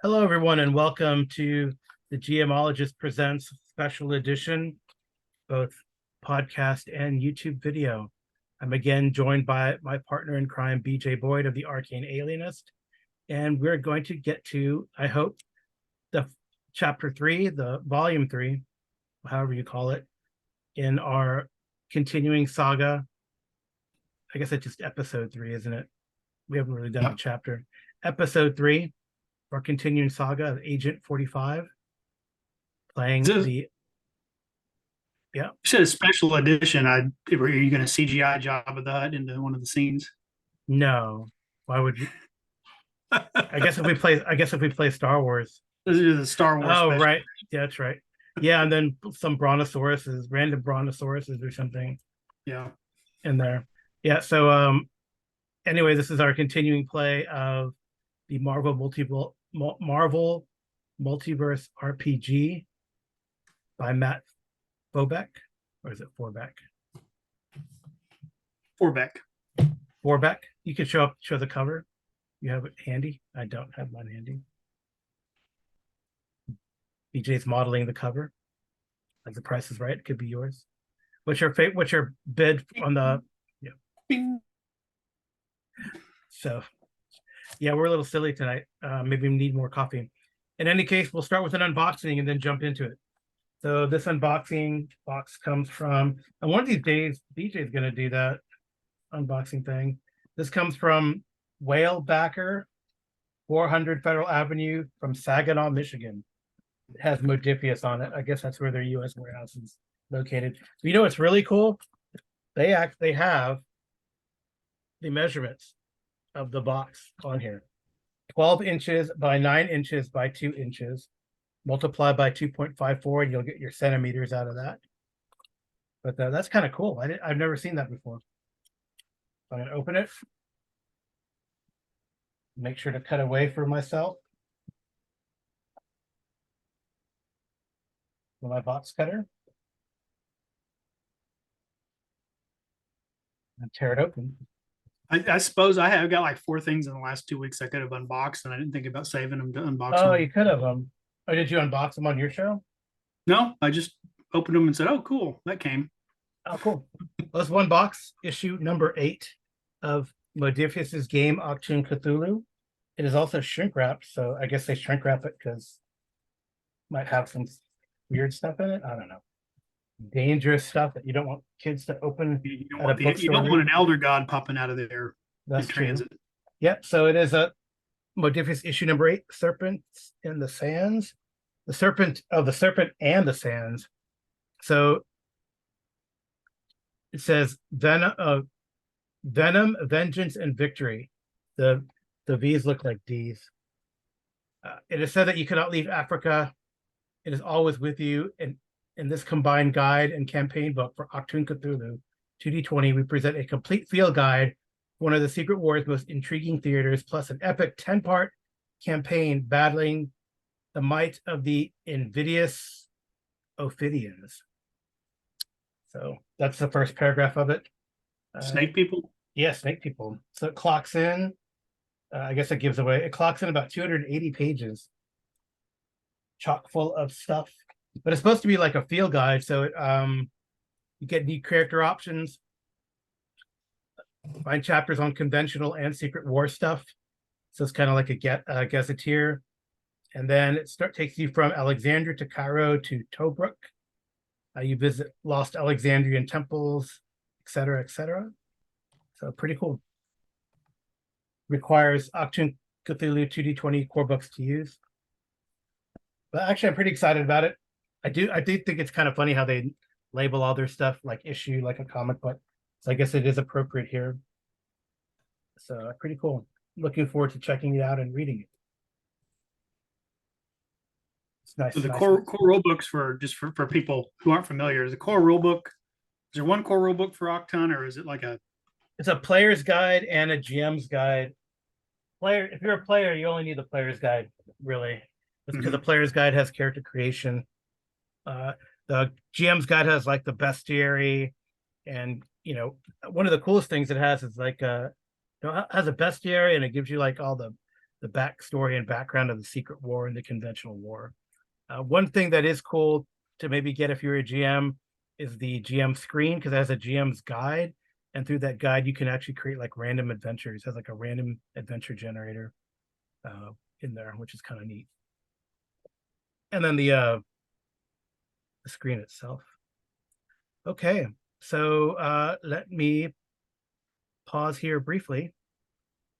Hello, everyone, and welcome to the GMologist Presents Special Edition, both podcast and YouTube video. I'm again joined by my partner in crime, BJ Boyd of the Arcane Alienist, and we're going to get to, I hope, the chapter 3, the volume 3, however you call it, in our continuing saga. I guess it's just episode 3, isn't it? We haven't really done a chapter. Episode 3. Our continuing saga of Agent 45, playing the You said a special edition. Were you going to CGI Jabba the Hutt into one of the scenes? No. Why would you? I guess if we play Star Wars. This is a Star Wars. Oh, special. right. Yeah, that's right. Yeah, and then some brontosauruses, random brontosauruses or something. Yeah. In there. Yeah. So anyway, this is our continuing play of the Marvel Multiverse RPG by Matt Bobeck, or is it Forbeck? Forbeck. You can show the cover. You have it handy. I don't have mine handy. BJ's modeling the cover. Like the price is right, it could be yours. What's your bid on the? Yeah. Bing. So, yeah, we're a little silly tonight. Maybe we need more coffee. In any case, we'll start with an unboxing and then jump into it. So this unboxing box comes from, and one of these days, BJ's going to do that unboxing thing. This comes from Whalebacker, 400 Federal Avenue from Saginaw, Michigan. It has Modifius on it. I guess that's where their U.S. warehouse is located. You know what's really cool? They have the measurements of the box on here. 12 inches by 9 inches by 2 inches. Multiply by 2.54, and you'll get your centimeters out of that. But that's kind of cool. I've never seen that before. I'm going to open it. Make sure to cut away for myself. With my box cutter. And tear it open. I suppose I've got like 4 things in the last 2 weeks I could have unboxed, and I didn't think about saving them to unbox. Oh, you could have them. Oh, did you unbox them on your show? No, I just opened them and said, "Oh, cool, that came." Oh, cool. Well, it's one box, issue number 8 of Modifius's game Octoon Cthulhu. It is also shrink wrapped, so I guess they shrink wrap it because might have some weird stuff in it. I don't know. Dangerous stuff that you don't want kids to open. You don't want an elder god popping out of there. That's transit. Yep. So it is a Modifius issue number 8, Serpents in the Sands. The Serpent and the Sands. So it says Venom, Vengeance, and Victory. The V's look like D's. It is said that you cannot leave Africa. It is always with you. And in this combined guide and campaign book for Octoon Cthulhu 2D20, we present a complete field guide, one of the Secret War's most intriguing theaters, plus an epic 10-part campaign battling the might of the invidious Ophidians. So that's the first paragraph of it. Snake people? Yeah, snake people. So it clocks in. I guess it gives away. It clocks in about 280 pages. Chock full of stuff. But it's supposed to be like a field guide, so it you get new character options, find chapters on conventional and Secret War stuff. So it's kind of like a gazetteer, and then it takes you from Alexandria to Cairo to Tobruk. You visit lost Alexandrian temples, etc., etc. So pretty cool. Requires Octoon Cthulhu 2D20 core books to use. But actually, I'm pretty excited about it. I do think it's kind of funny how they label all their stuff like issue, like a comic book. So I guess it is appropriate here. So pretty cool. Looking forward to checking it out and reading it. It's nice. So the core rule books for people who aren't familiar, is the core rule book, is there one core rule book for Octoon, or is it like it's a player's guide and a GM's guide. If you're a player, you only need the player's guide, really. Because the player's guide has character creation. The GM's guide has like the bestiary, and one of the coolest things it has is like has a bestiary, and it gives you like all the the backstory and background of the Secret War and the Conventional War. One thing that is cool to maybe get if you're a GM is the GM screen, because it has a GM's guide, and through that guide you can actually create like random adventures. It has like a random adventure generator in there, which is kind of neat. And then the screen itself. Okay, so let me pause here briefly,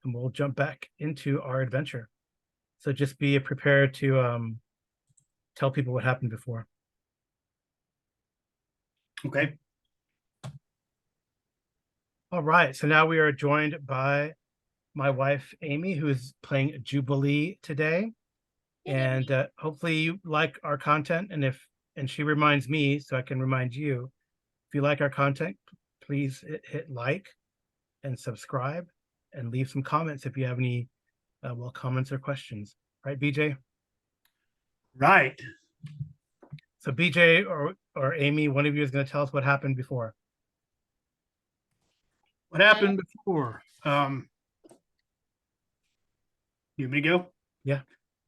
and we'll jump back into our adventure. So just be prepared to tell people what happened before. Okay. All right, so now we are joined by my wife, Amy, who is playing Jubilee today. And hopefully you like our content. And she reminds me, so I can remind you, if you like our content, please hit like and subscribe and leave some comments if you have any comments or questions. Right, BJ? Right. So BJ or Amy, one of you is going to tell us what happened before. What happened before? You want me to go? Yeah.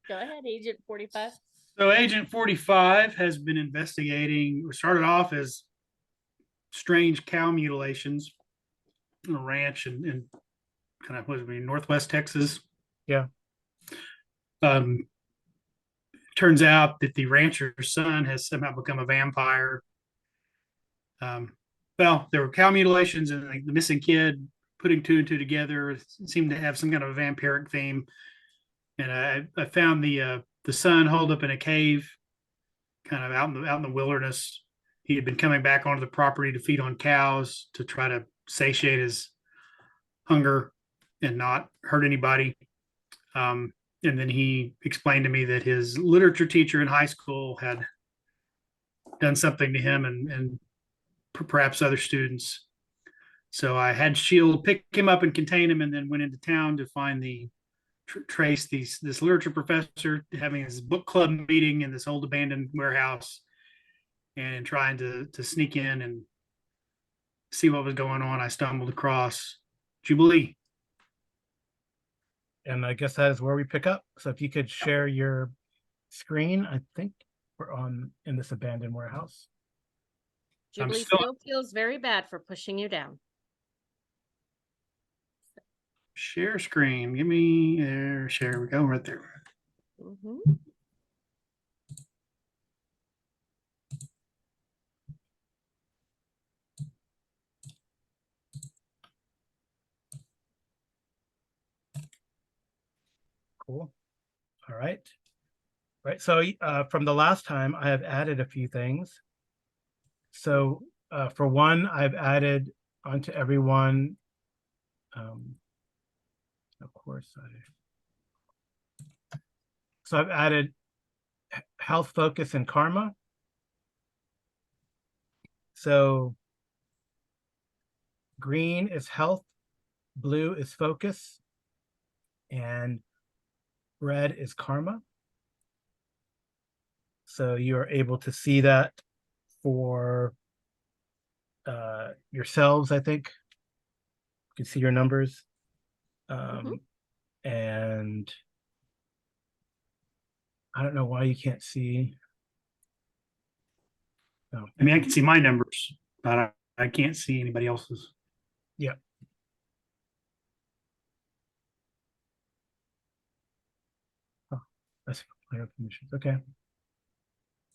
Go ahead, Agent 45. So Agent 45 has been investigating. We started off as strange cow mutilations on a ranch in kind of, what is it, Northwest Texas. Yeah. Turns out that the rancher's son has somehow become a vampire. Well, there were cow mutilations and like the missing kid, putting two and two together, seemed to have some kind of a vampiric theme. And I found the son holed up in a cave, kind of out in the wilderness. He had been coming back onto the property to feed on cows to try to satiate his hunger and not hurt anybody. And then he explained to me that his literature teacher in high school had done something to him and perhaps other students. So I had Shield pick him up and contain him, and then went into town to find trace this literature professor having his book club meeting in this old abandoned warehouse, and trying to sneak in and see what was going on. I stumbled across Jubilee. And I guess that is where we pick up. So if you could share your screen, I think we're in this abandoned warehouse. Jubilee still feels very bad for pushing you down. Share screen. Give me there. Share. We go right there. Mm-hmm. Cool. All right. Right. So from the last time, I have added a few things. So for one, I've added onto everyone. Of course, so I've added health, focus, and karma. So green is health, blue is focus, and red is karma. So you're able to see that for yourselves, I think. You can see your numbers. And I don't know why you can't see. Oh. I mean, I can see my numbers, but I can't see anybody else's. Yeah. Oh, that's player permissions. Okay.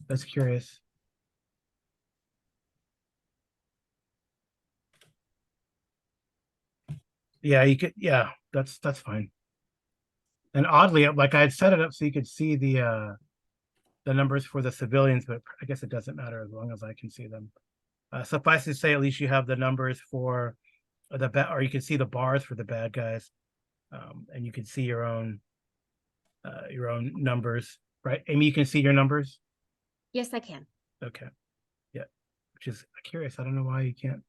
That's curious. Yeah, you could. Yeah, that's fine. And oddly, like I had set it up so you could see the numbers for the civilians, but I guess it doesn't matter as long as I can see them. Suffice to say, at least you have the numbers for or you can see the bars for the bad guys, and you can see your own numbers, right? Amy, you can see your numbers. Yes, I can. Okay, yeah, which is curious. I don't know why you can't.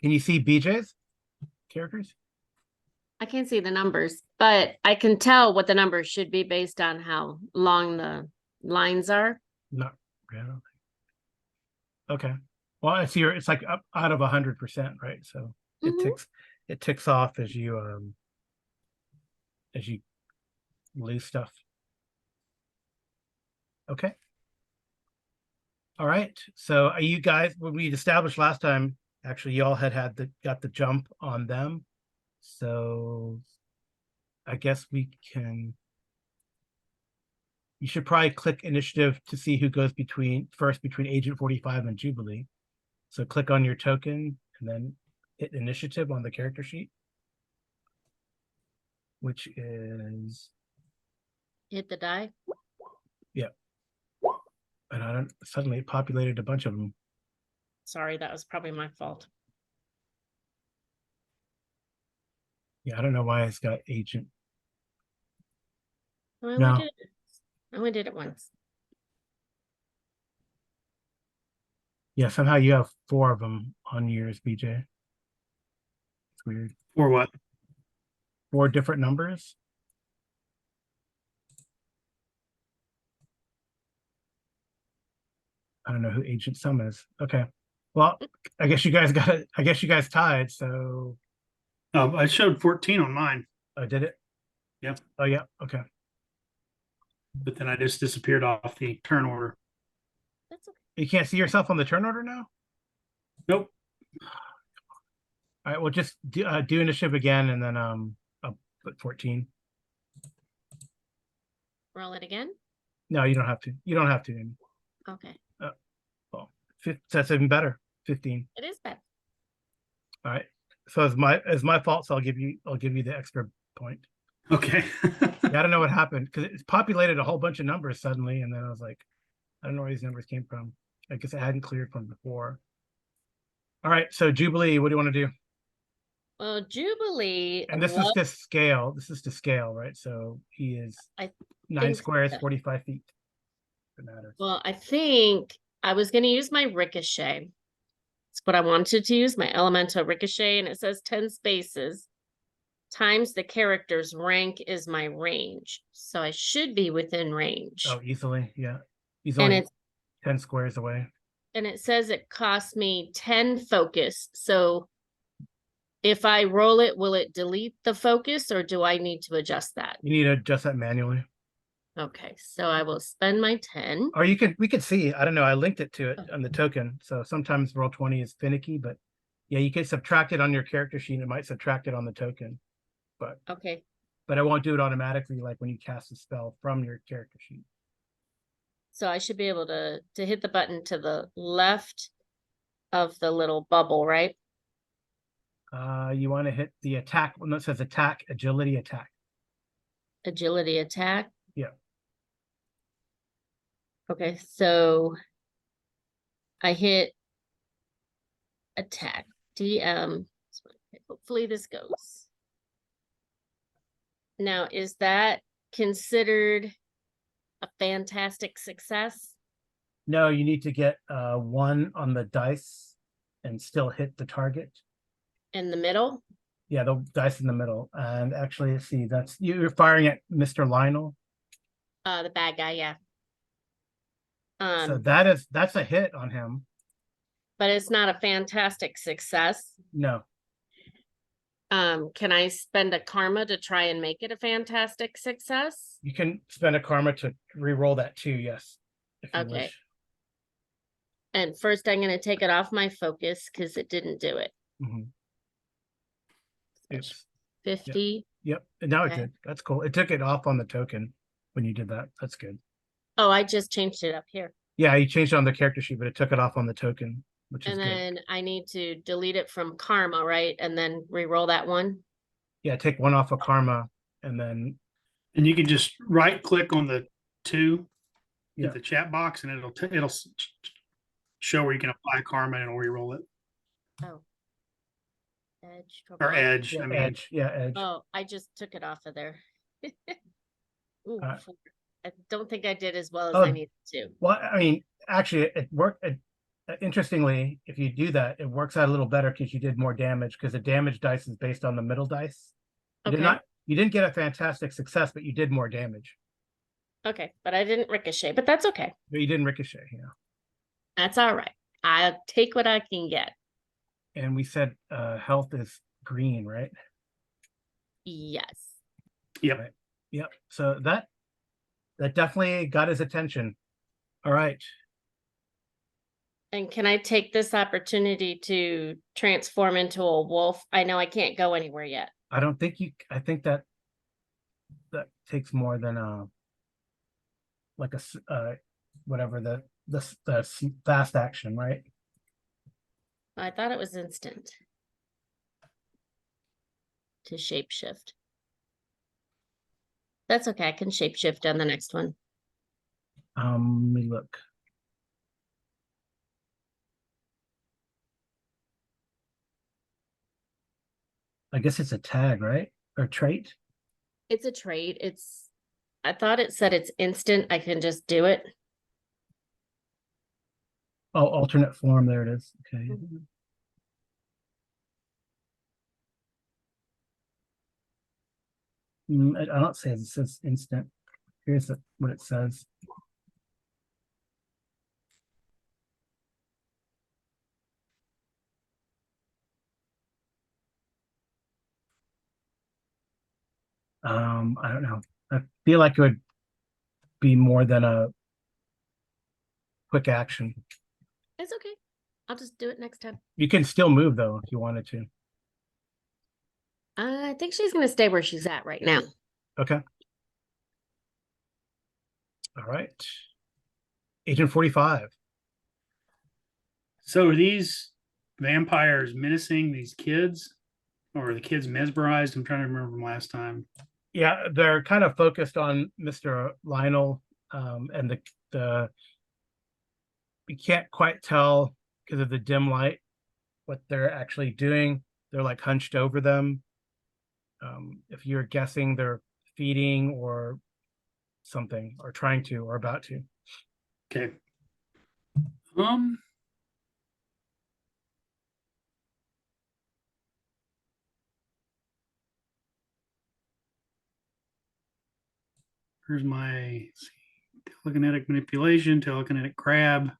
Can you see BJ's characters? I can't see the numbers, but I can tell what the numbers should be based on how long the lines are. Not really. Okay. Well, I see it's like up out of 100%, right? So it ticks off as you as you lose stuff. Okay. All right. So are you guys, when we established last time, actually you all got the jump on them. So I guess we can, you should probably click initiative to see who goes between Agent 45 and Jubilee. So click on your token and then hit initiative on the character sheet, which is, Hit the die. yeah. And suddenly it populated a bunch of them. Sorry, that was probably my fault. Yeah, I don't know why it's got agent. I No. only did it once. Yeah, somehow you have 4 of them on yours, BJ. It's weird. Or what? 4 different numbers. I don't know who Agent Sum is. Okay. Well, I guess you guys tied, so I showed 14 on mine, I did it. Yep. Oh yeah, okay. but then I just disappeared off the turn order. That's okay. You can't see yourself on the turn order now? Nope. All right, well just do initiative again and then I'll put 14. Roll it again. No, you don't have to. You don't have to. Okay. Well, that's even better. 15. It is bad. All right. So it's my fault, so I'll give you the extra point. Okay. Yeah, I don't know what happened because it's populated a whole bunch of numbers suddenly, and then I was like, I don't know where these numbers came from. I guess I hadn't cleared from before. All right, so Jubilee, what do you want to do? Well, Jubilee. And this is to scale. This is to scale, right? So he is I 9 squares, so. 45 feet. It matters. Well, I think I was going to use my ricochet. It's what I wanted to use, my elemental ricochet, and it says 10 spaces times the character's rank is my range. So I should be within range. Oh, easily, yeah. He's And only it's 10 squares away. and it says it costs me 10 focus. So if I roll it, will it delete the focus or do I need to adjust that? You need to adjust that manually. Okay, so I will spend my 10. Or we could see, I don't know, I linked it to it on the token. So sometimes roll 20 is finicky, but yeah, you can subtract it on your character sheet. It might subtract it on the token, but Okay. But it won't do it automatically like when you cast a spell from your character sheet. So I should be able to hit the button to the left of the little bubble, right? You want to hit the attack. Well, no, it says attack, agility, attack. Agility attack. Yeah. Okay, so I hit attack. DM. Hopefully this goes. Now, is that considered a fantastic success? No, you need to get 1 on the dice and still hit the target. In the middle? Yeah, the dice in the middle. And actually, let's see, that's you're firing at Mr. Lionel. The bad guy, yeah. So that's a hit on him. But it's not a fantastic success. No. Can I spend a karma to try and make it a fantastic success? You can spend a karma to re-roll that too, yes. If you Okay. wish. And first I'm gonna take it off my focus because it didn't do it. Mhm. Oops. 50. Yep. And now Okay. it did. That's cool. It took it off on the token when you did that. That's good. Oh, I just changed it up here. Yeah, you changed it on the character sheet, but it took it off on the token, which is And good. then I need to delete it from karma, right? And then re-roll that one. Yeah, take 1 off of karma and then And you can just right click on the 2 Yeah. in the chat box and it'll show where you can apply karma and it'll re-roll it. Oh. Edge. Or edge. yeah, I mean, edge. Yeah, edge. Oh, I just took it off of there. Ooh, Uh, 4. I don't think I did as well as Oh, I needed to. Well, I mean, actually, it worked. Interestingly, if you do that, it works out a little better because you did more damage because the damage dice is based on the middle dice. Okay. You didn't get a fantastic success, but you did more damage. Okay, but I didn't ricochet, but that's okay. But you didn't ricochet, yeah. That's all right. I'll take what I can get. And we said health is green, right? Yes. Yep. Right. Yep. So that definitely got his attention. All right. And can I take this opportunity to transform into a wolf? I know I can't go anywhere yet. I don't think you. I think that takes more than like whatever the fast action, right? I thought it was instant to shapeshift. That's okay. I can shapeshift on the next one. Let me look. I guess it's a tag, right? Or trait. It's a trait. I thought it said it's instant. I can just do it. Oh, alternate form. There it is. Okay. I don't say it says instant. Here's what it says. I don't know. I feel like it would be more than a quick action. It's okay. I'll just do it next time. You can still move though if you wanted to. I think she's going to stay where she's at right now. Okay. All right. Agent 45. So are these vampires menacing these kids, or are the kids mesmerized? I'm trying to remember from last time. Yeah, they're kind of focused on Mr. Lionel, and the you can't quite tell because of the dim light what they're actually doing. They're like hunched over them. If you're guessing, they're feeding or something, or trying to, or about to. Okay. Here's my telekinetic manipulation, telekinetic grab.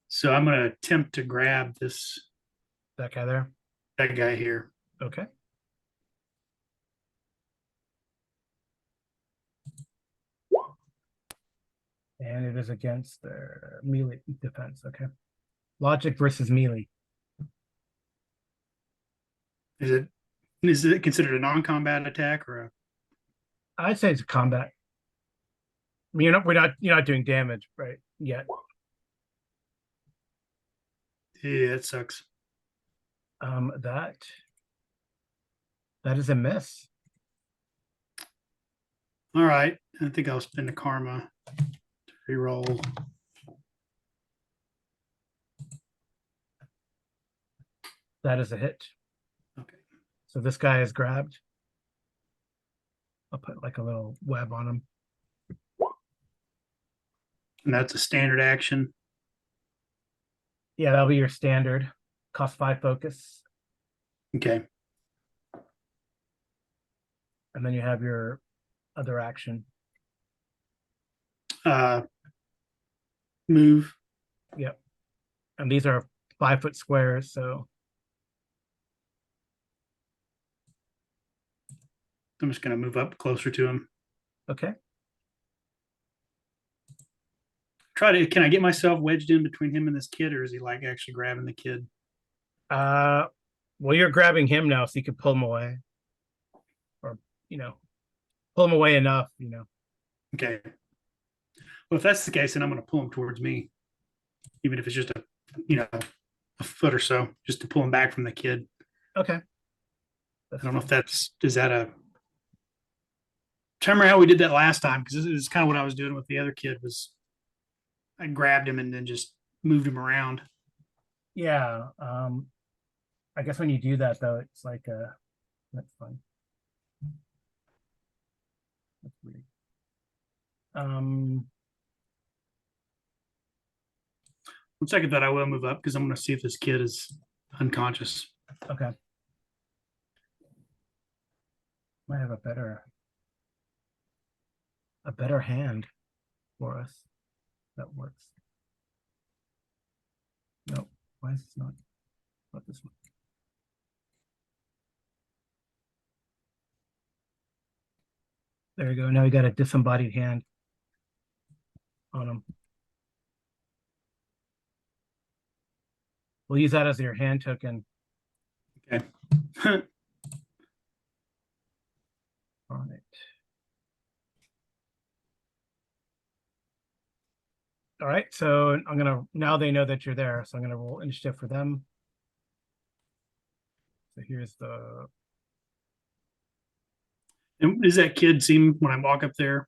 So I'm going to attempt to grab That guy there. that guy here. Okay. And it is against their melee defense. Okay. Logic versus melee. Is it considered a non-combat attack or a? I'd say it's a combat. I mean, you're not doing damage, right? Yet. Yeah, it sucks. That is a miss. All right, I think I'll spend the karma to reroll. That is a hit. Okay. So this guy is grabbed. I'll put like a little web on him. And that's a standard action. Yeah, that'll be your standard. Cost 5 focus. Okay. And then you have your other action. Move. Yep. And these are 5-foot squares, so I'm just going to move up closer to him. okay. Can I get myself wedged in between him and this kid, or is he like actually grabbing the kid? Well, you're grabbing him now, so you can pull him away. Or, pull him away enough, Okay. Well, if that's the case, then I'm going to pull him towards me, even if it's just a foot or so, just to pull him back from the kid. Okay. I don't know if is that a. Remember how we did that last time? Because this is kind of what I was doing with the other kid. Was I grabbed him and then just moved him around. Yeah. I guess when you do that though, it's like that's fun. That's weird. One second that I will move up because I'm going to see if this kid is unconscious. Okay. Might have a better hand for us. That works. Why is this not this one? There you go. Now we got a disembodied hand on him. We'll use that as your hand token. Okay. All right. All right, so I'm gonna, now they know that you're there, so I'm gonna roll initiative for them. So here's the, And does that kid seem when I walk up there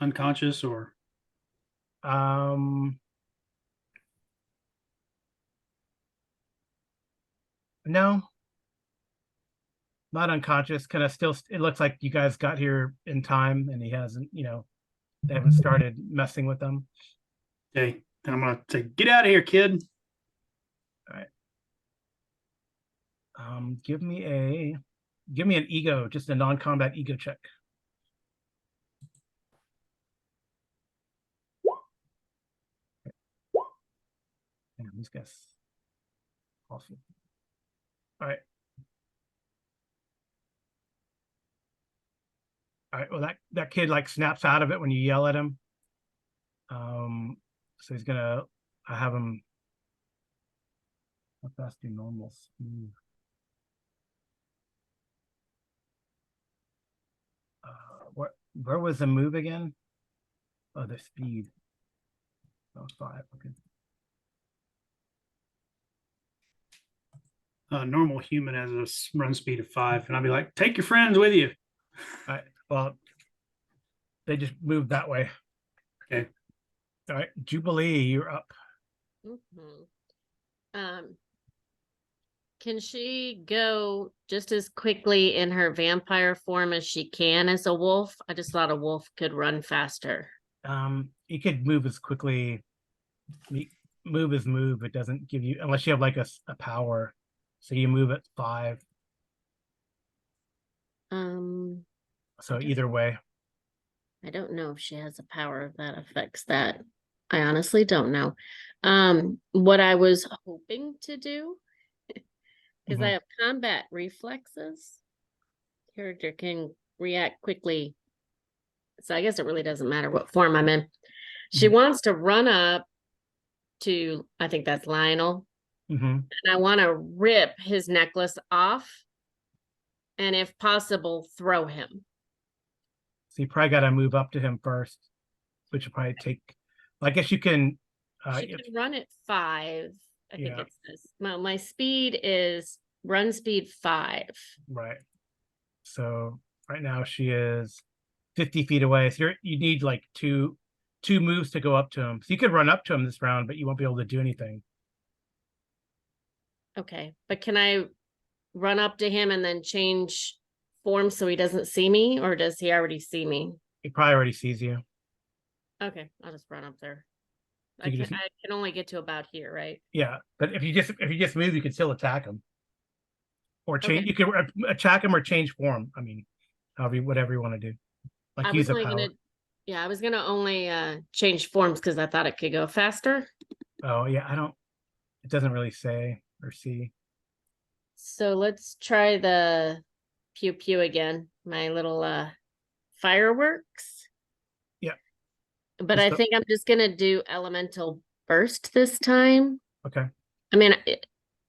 unconscious or? no, not unconscious, kind of still, it looks like you guys got here in time and he hasn't, they haven't started messing with them. Okay. Then I'm gonna say, get out of here, kid. Give me an ego, just a non-combat ego check. Damn, these guys. Awesome. All right. All right. Well, that kid like snaps out of it when you yell at him. So he's gonna. I have him. How fast do normals move? Where was the move again? Oh, the speed. Oh, 5. Okay. Normal human has a run speed of 5, and I'll be like, take your friends with you. All right. Well, they just moved that way. Okay. All right, Jubilee, you're up. Can she go just as quickly in her vampire form as she can as a wolf? I just thought a wolf could run faster. You could move as quickly. Move is move. It doesn't give you, unless you have like a power. So you move at 5. So either way. I don't know if she has a power that affects that. I honestly don't know. What I was hoping to do, because I have combat reflexes, character can react quickly. So I guess it really doesn't matter what form I'm in. She wants to run up to, I think that's Lionel. And I want to rip his necklace off. And if possible, throw him. So you probably got to move up to him first, which will probably take. I guess you can. She can run at 5. I think it says. My speed is run speed 5. Right. So right now she is 50 feet away. So you need like two moves to go up to him. So you could run up to him this round, but you won't be able to do anything. Okay, but can I run up to him and then change form so he doesn't see me, or does he already see me? He probably already sees you. Okay, I'll just run up there. I can only get to about here, right? Yeah, but if you just move, you can still attack him, or change. You can attack him or change form. I mean, whatever you want to do. Like use a power. I was gonna only change forms because I thought it could go faster. Oh yeah, it doesn't really say or see. So let's try the pew pew again. My little fireworks. Yeah. But I think I'm just gonna do elemental burst this time. Okay. I mean,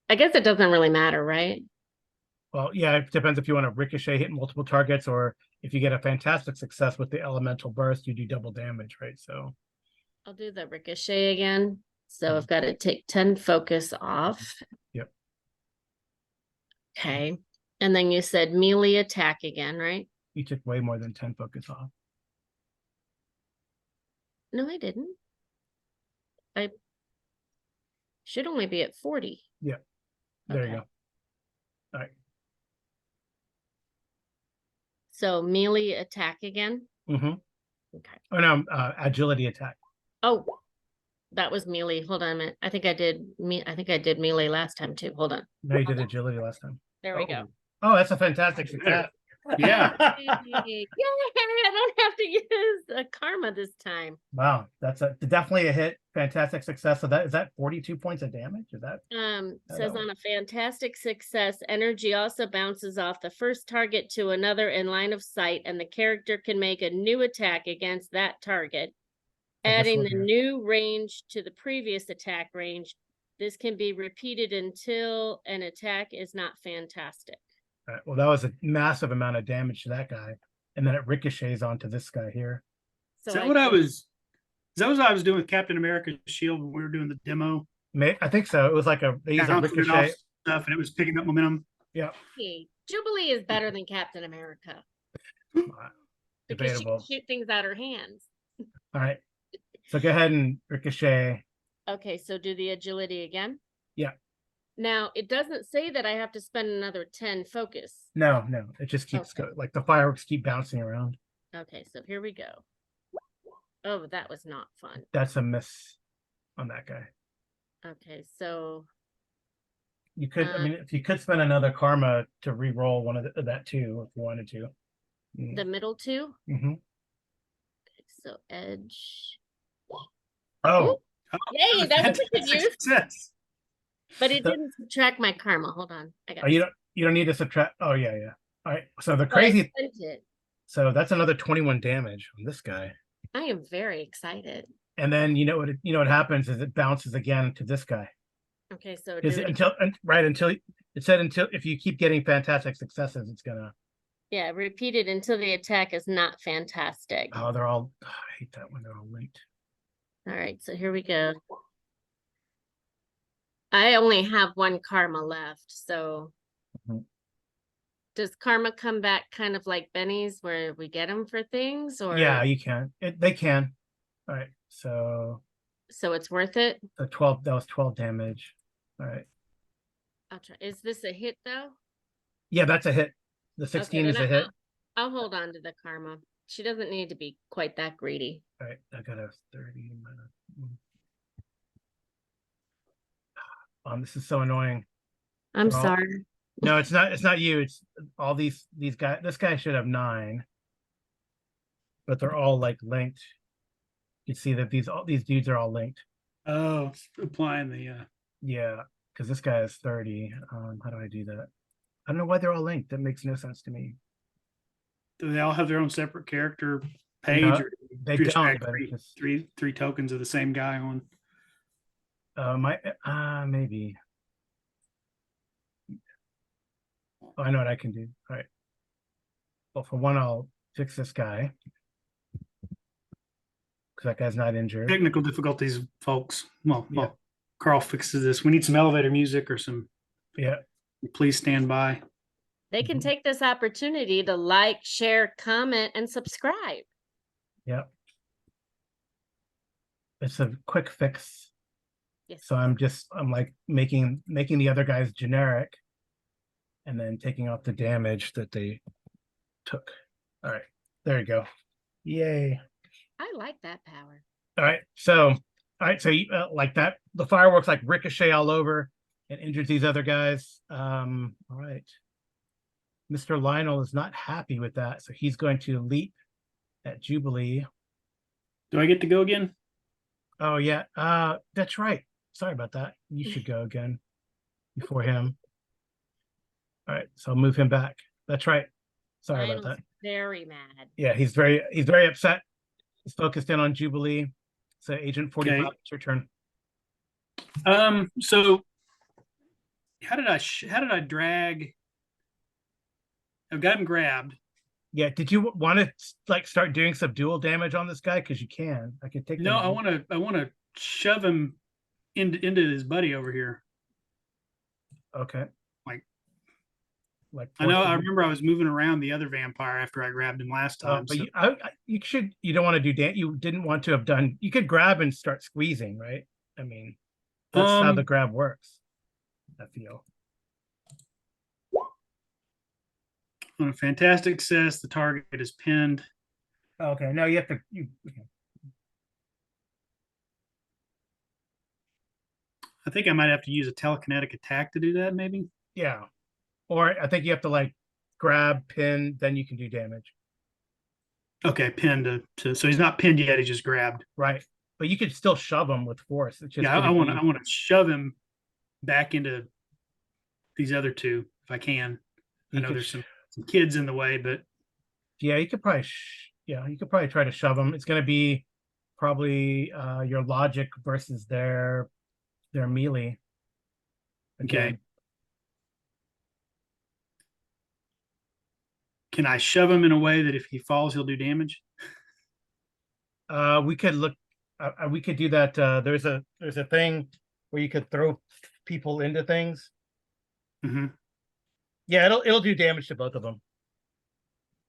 I guess it doesn't really matter, right? Well, yeah, it depends if you want to ricochet, hit multiple targets, or if you get a fantastic success with the elemental burst, you do double damage, right? So I'll do the ricochet again. So I've got to take 10 focus off. Yep. Okay. And then you said melee attack again, right? You took way more than 10 focus off. No, I didn't. I should only be at 40. Yeah. There you go. All right. So melee attack again? Mm-hmm. Okay. Oh no, agility attack. Oh, that was melee. Hold on a minute. I think I did melee last time too. Hold on. No, you did agility last time. There we go. Oh, that's a fantastic success. Yeah. Yeah, don't have to use a karma this time. Wow, that's definitely a hit. Fantastic success. So that is that 42 points of damage? Is that Says know. on a fantastic success, energy also bounces off the first target to another in line of sight, and the character can make a new attack against that target, adding the new range to the previous attack range. This can be repeated until an attack is not fantastic. All right, well, that was a massive amount of damage to that guy, and then it ricochets onto this guy here. So is that what I was? Is that what I was doing with Captain America's shield when we were doing the demo? I think so. It was like they used a ricochet stuff, and it was picking up momentum. Yeah. Hey, Jubilee is better than Captain America. Debatable. Because she can shoot things out her hands. All right. So go ahead and ricochet. Okay, so do the agility again. Yeah. Now it doesn't say that I have to spend another 10 focus. No, it just keeps going. Like the fireworks keep bouncing around. Okay, so here we go. Oh, that was not fun. That's a miss on that guy. Okay, so you could, I mean, if you could spend another karma to re-roll one of that too, if you wanted to. The middle two. Mm-hmm. Okay, so edge. Oh, yay! That was a good use. Success. But it didn't subtract my karma. Hold on, I got. Oh, you don't need to subtract. Oh yeah. All right. So the crazy. So that's another 21 damage on this guy. I am very excited. And then you know what happens is it bounces again to this guy. Okay, so until it said until if you keep getting fantastic successes, it's gonna. Yeah, repeat it until the attack is not fantastic. Oh, they're all. Oh, I hate that when they're all linked. All right, so here we go. I only have one karma left, so does karma come back kind of like Benny's where we get them for things, or? Yeah, you can. They can. All right, so it's worth it. The 12, that was 12 damage. All right. I'll try. Is this a hit though? Yeah, that's a hit. The 16 is a hit. I'll hold on to the karma. She doesn't need to be quite that greedy. All right, I got a 30 minus. This is so annoying. I'm sorry. No, it's not you. It's all these guys. This guy should have 9, but they're all like linked. You can see that these dudes are all linked. Oh, applying the yeah, because this guy is 30. How do I do that? I don't know why they're all linked. That makes no sense to me. Do they all have their own separate character page? No, or they don't. Three tokens of the same guy on. Maybe. Oh, I know what I can do. All right. Well, for one, I'll fix this guy because that guy's not injured. Technical difficulties, folks. Well, Yeah. Carl fixes this. We need some elevator music or some. Yeah. Please stand by. They can take this opportunity to like, share, comment, and subscribe. Yeah. It's a quick fix. Yes. So I'm like making the other guys generic and then taking off the damage that they took. All right. There you go. Yay. I like that power. All right. So you, like that, the fireworks like ricochet all over and injures these other guys. All right. Mr. Lionel is not happy with that, so he's going to leap at Jubilee. Do I get to go again? Oh yeah, that's right. Sorry about that. You should go again before him. All right, so I'll move him back. That's right. Sorry about that. Very mad. Yeah, he's very upset. He's focused in on Jubilee. So Agent 45, it's your turn. So how did I drag? I've got him grabbed. Yeah, did you want to like start doing some dual damage on this guy? Because you can. I can take. No, I want to shove him into his buddy over here. Okay. Like I know. I remember I was moving around the other vampire after I grabbed him last time. But you don't want to do that. You didn't want to have done. You could grab and start squeezing, right? I mean, that's how the grab works. I feel. On a fantastic success, the target is pinned. Okay, no, you have to. I think I might have to use a telekinetic attack to do that, maybe. Yeah, or I think you have to like grab, pin, then you can do damage. Okay, pinned to so he's not pinned yet. He's just grabbed. Right. But you could still shove him with force. It's just Yeah, gonna I want be, to shove him back into these other two if I can. I you know could there's some kids in the way, but yeah, you could probably you could probably try to shove them. It's gonna be probably your logic versus their melee okay. again. Can I shove him in a way that if he falls, he'll do damage? We could look. We could do that. There's a thing where you could throw people into things. Hmm. Yeah, it'll do damage to both of them.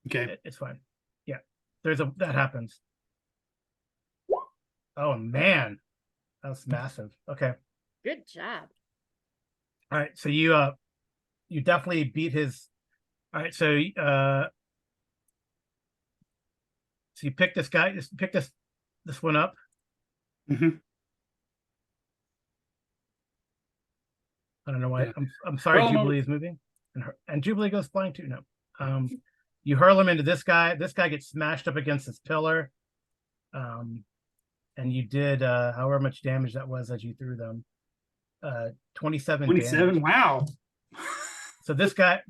Okay. It's fine. Yeah, that happens. Oh man, that's massive. Okay, Good job. all right. So you definitely beat his. All right, so you pick this guy. Just pick this one up. Hmm. I don't know why. Yeah. I'm sorry. Hurl him over. Jubilee is moving, and Jubilee goes flying too. No. You hurl him into this guy. This guy gets smashed up against this pillar. And you did however much damage that was as you threw them. 27 27. damage. Wow. So this guy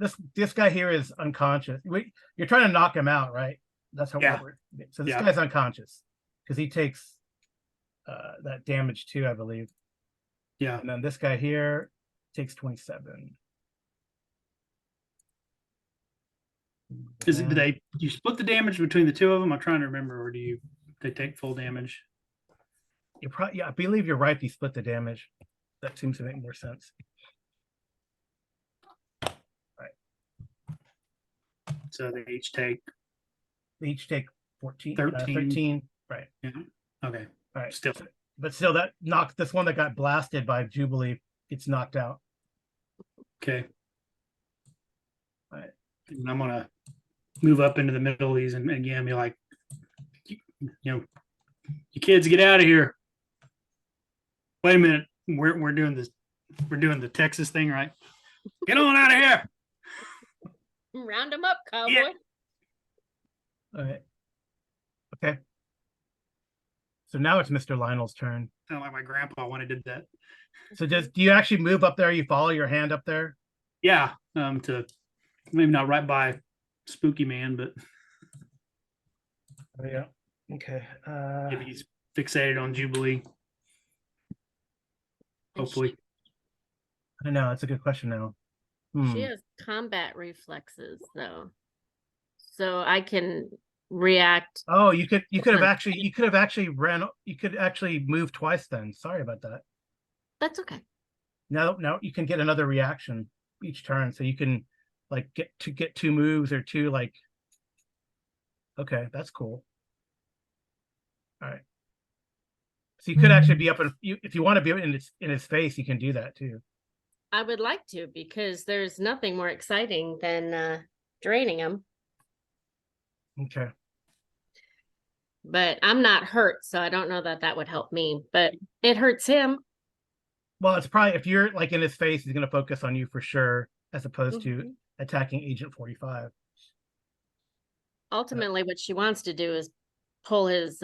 here is unconscious. You're trying to knock him out, right? That's how Yeah. so this Yeah. guy's unconscious because he takes that damage too, I believe. Yeah. And then this guy here takes 27. Is it, And you split the damage between the two of them? I'm trying to remember, or they take full damage? you probably, yeah, I believe you're right. You split the damage. That seems to make more sense. So they each take 14, 13. 13. Right. Yeah. Okay. All right. Still. But still, that knocked this one that got blasted by Jubilee gets knocked out. Okay. All right. And I'm gonna move up into the middle of these and again be like, you kids, get out of here. Wait a minute. We're doing this. We're doing the Texas thing, right? Get on out of here. Round him up, cowboy. Yeah. All right. Okay. So now it's Mr. Lionel's turn. Sound like my grandpa when I did that. So do you actually move up there? You follow your hand up there? Yeah. To maybe not right by Spooky Man, but Oh, yeah. Okay. maybe he's fixated on Jubilee. Hopefully. I know that's a good question now. She has combat reflexes though. So I can react. Oh, you could have actually moved twice then. Sorry about that. That's okay. Now you can get another reaction each turn. So you can like get two moves or two like. Okay, that's cool. All right. So you could actually be up if you want to be in his face, you can do that too. I would like to because there's nothing more exciting than draining him. Okay. But I'm not hurt, so I don't know that would help me. But it hurts him. Well, it's probably if you're like in his face, he's going to focus on you for sure, as opposed to attacking Agent 45. Ultimately, what she wants to do is pull his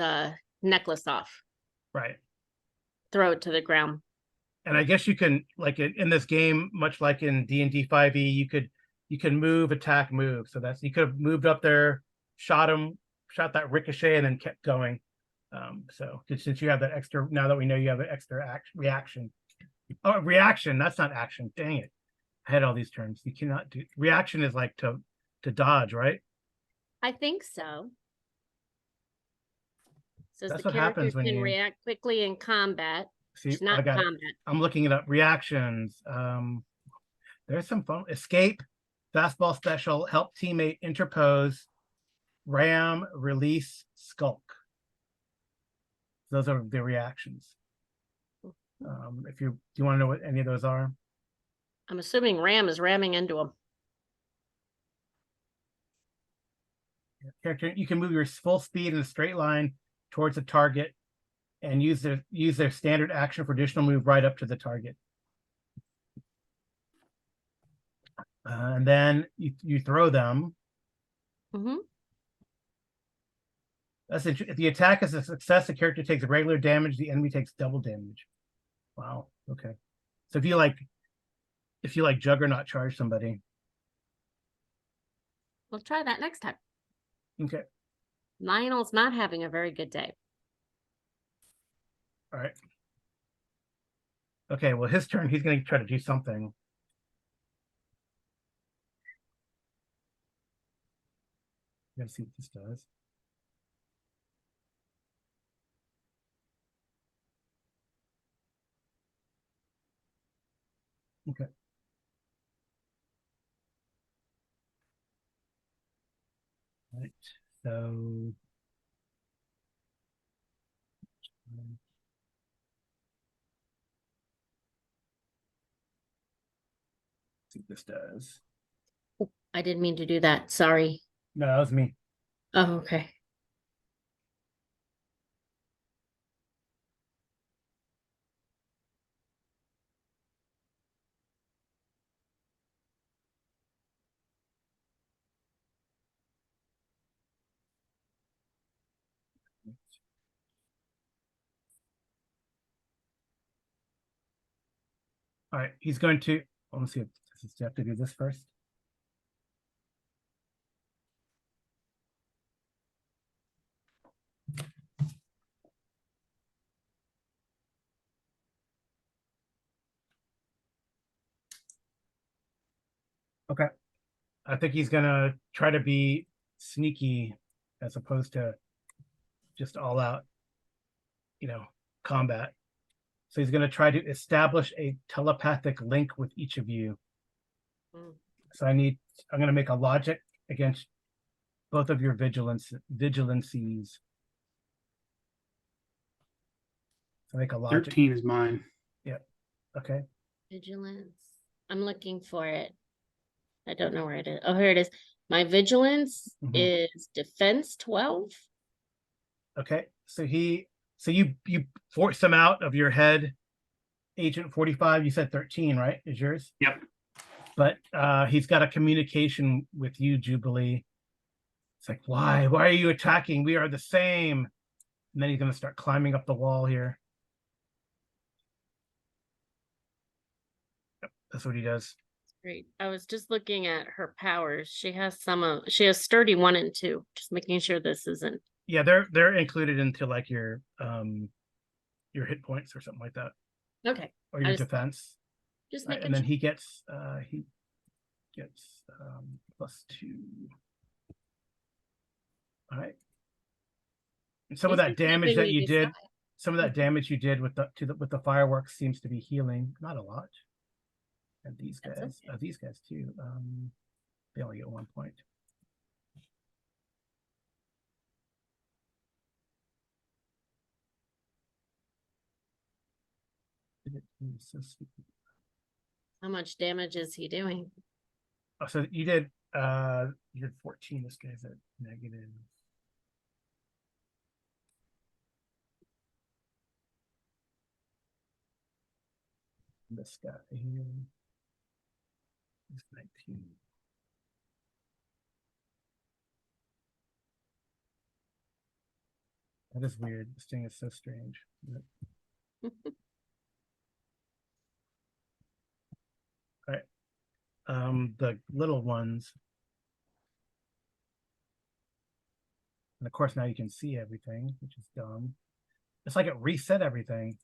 necklace off. Right. Throw it to the ground. And I guess you can, like in this game, much like in D&D 5e, you can move, attack, move. So you could have moved up there, shot that ricochet, and then kept going. So since you have that extra, now that we know you have an extra reaction. Oh, reaction, that's not action. Dang it. I had all these terms. You cannot do reaction is like to dodge, right? I think so. Says That's the what character happens when can you react quickly in combat. see. It's not combat. I'm looking it up. Reactions. There's some fun. Escape, fastball special, help teammate, interpose, ram, release, skulk. Those are the reactions. Do you want to know what any of those are? I'm assuming ram is ramming into him. Character, you can move your full speed in a straight line towards the target and use their standard action for additional move right up to the target. And then you throw them. Mm-hmm. That's it. If the attack is a success, the character takes regular damage, the enemy takes double damage. Wow. Okay. So if you like Juggernaut charge somebody. We'll try that next time. Okay. Lionel's not having a very good day. All right. Okay, well, his turn. He's going to try to do something. Let's see what this does. Okay. All right. So. See what this does. I didn't mean to do that. Sorry. No, that was me. Oh, okay. All right, he's going to. Let's see. Does he have to do this first? Okay. I think he's gonna try to be sneaky as opposed to just all out, combat. So he's gonna try to establish a telepathic link with each of you. So I'm gonna make a logic against both of your vigilancies. So make a logic. 13 is mine. Okay. Vigilance. I'm looking for it. I don't know where it is. Oh, here it is. My vigilance is defense 12. Okay. So you force him out of your head. Agent 45, you said 13, right? Is yours? Yep. But he's got a communication with you, Jubilee. It's like, why? Why are you attacking? We are the same. And then he's gonna start climbing up the wall here. Yep, that's what he does. Great. I was just looking at her powers. She has sturdy 1 and 2. Just making sure this isn't. Yeah, they're included into like your hit points or something like that. Okay. Or your defense. Just Right, making and then sure. he gets +2. All right. And some of He's that been damage helping that me you did, decide. some of that damage you did with the fireworks seems to be healing. Not a lot. And these That's guys, okay. these guys too. They only get 1 point. So stupid. How much damage is he doing? Oh, so you did 14. This guy's at negative. This guy here is 19. That is weird. This thing is so strange. All right. The little ones. And of course now you can see everything, which is dumb. It's like it reset everything.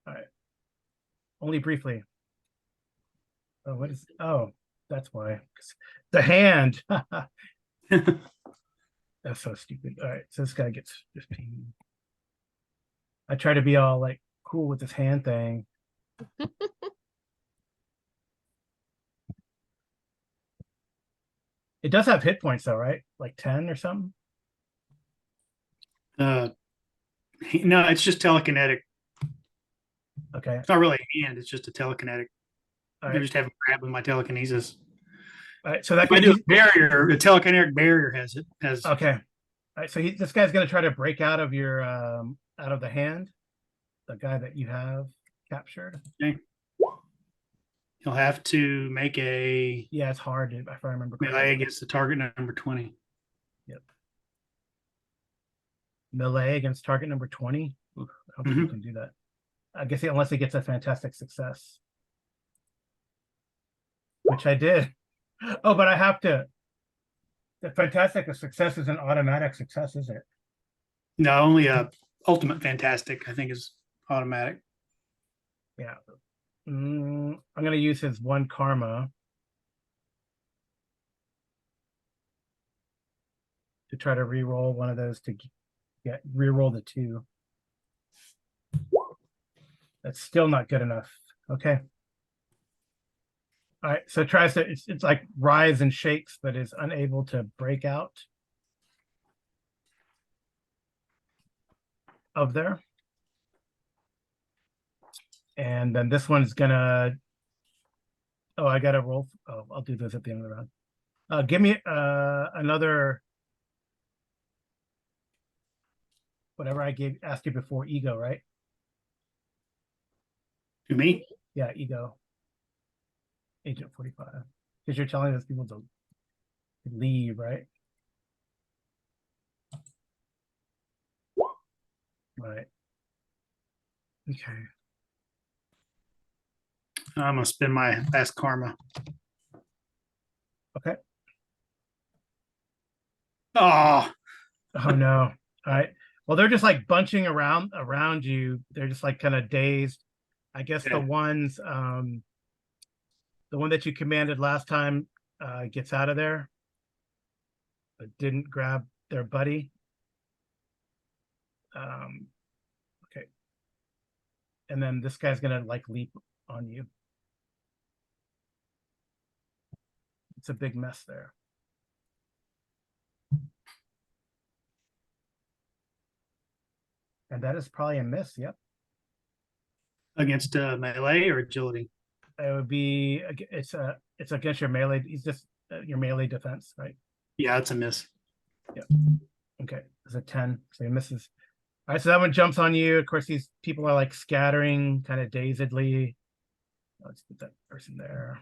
All right. Only briefly. Oh, what is? Oh, that's why. The hand. That's so stupid. All right, so this guy gets 15. I try to be all like cool with this hand thing. It does have hit points though, right? Like 10 or something. No, it's just telekinetic. Okay. It's not really a hand. It's just a telekinetic. All I right. just have a grab with my telekinesis. All right. So that If I do a barrier, the telekinetic barrier has it. Okay. All right. So this guy's gonna try to break out of your out of the hand, the guy that you have captured. Okay. He'll have to make a Yeah, it's hard if I remember correctly. melee against the target number 20. Yep. Melee against target number 20. Oof, I don't think you Mhm. can do that. I guess unless he gets a fantastic success. Which I did. Oh, but I have to. The fantastic success is an automatic success, is it? No, only a ultimate fantastic, I think, is automatic. Yeah. I'm gonna use his one karma to try to re-roll one of those to get re-roll the 2. That's still not good enough. Okay. All right, so it tries to, it's like rise and shakes, but is unable to break out of there. And then this one's gonna, oh, I gotta roll. Oh, I'll do this at the end of the round. Give me another, whatever I asked you before, ego, right? To me, Yeah, ego. Agent 45. Because you're telling those people to leave, right? Right. Okay. I'm gonna spend my last karma. Okay. Oh, Oh no. All right. Well, they're just like bunching around you. They're just like kind of dazed. I guess Yeah. the one that you commanded last time gets out of there, but didn't grab their buddy. Okay. And then this guy's gonna like leap on you. It's a big mess there. And that is probably a miss. Yep. against melee or agility. It would be it's against your melee. He's just your melee defense, right? Yeah, it's a miss. Okay, it's a 10, so he misses. All right, so that one jumps on you. Of course, these people are like scattering kind of dazedly. Let's get that person there.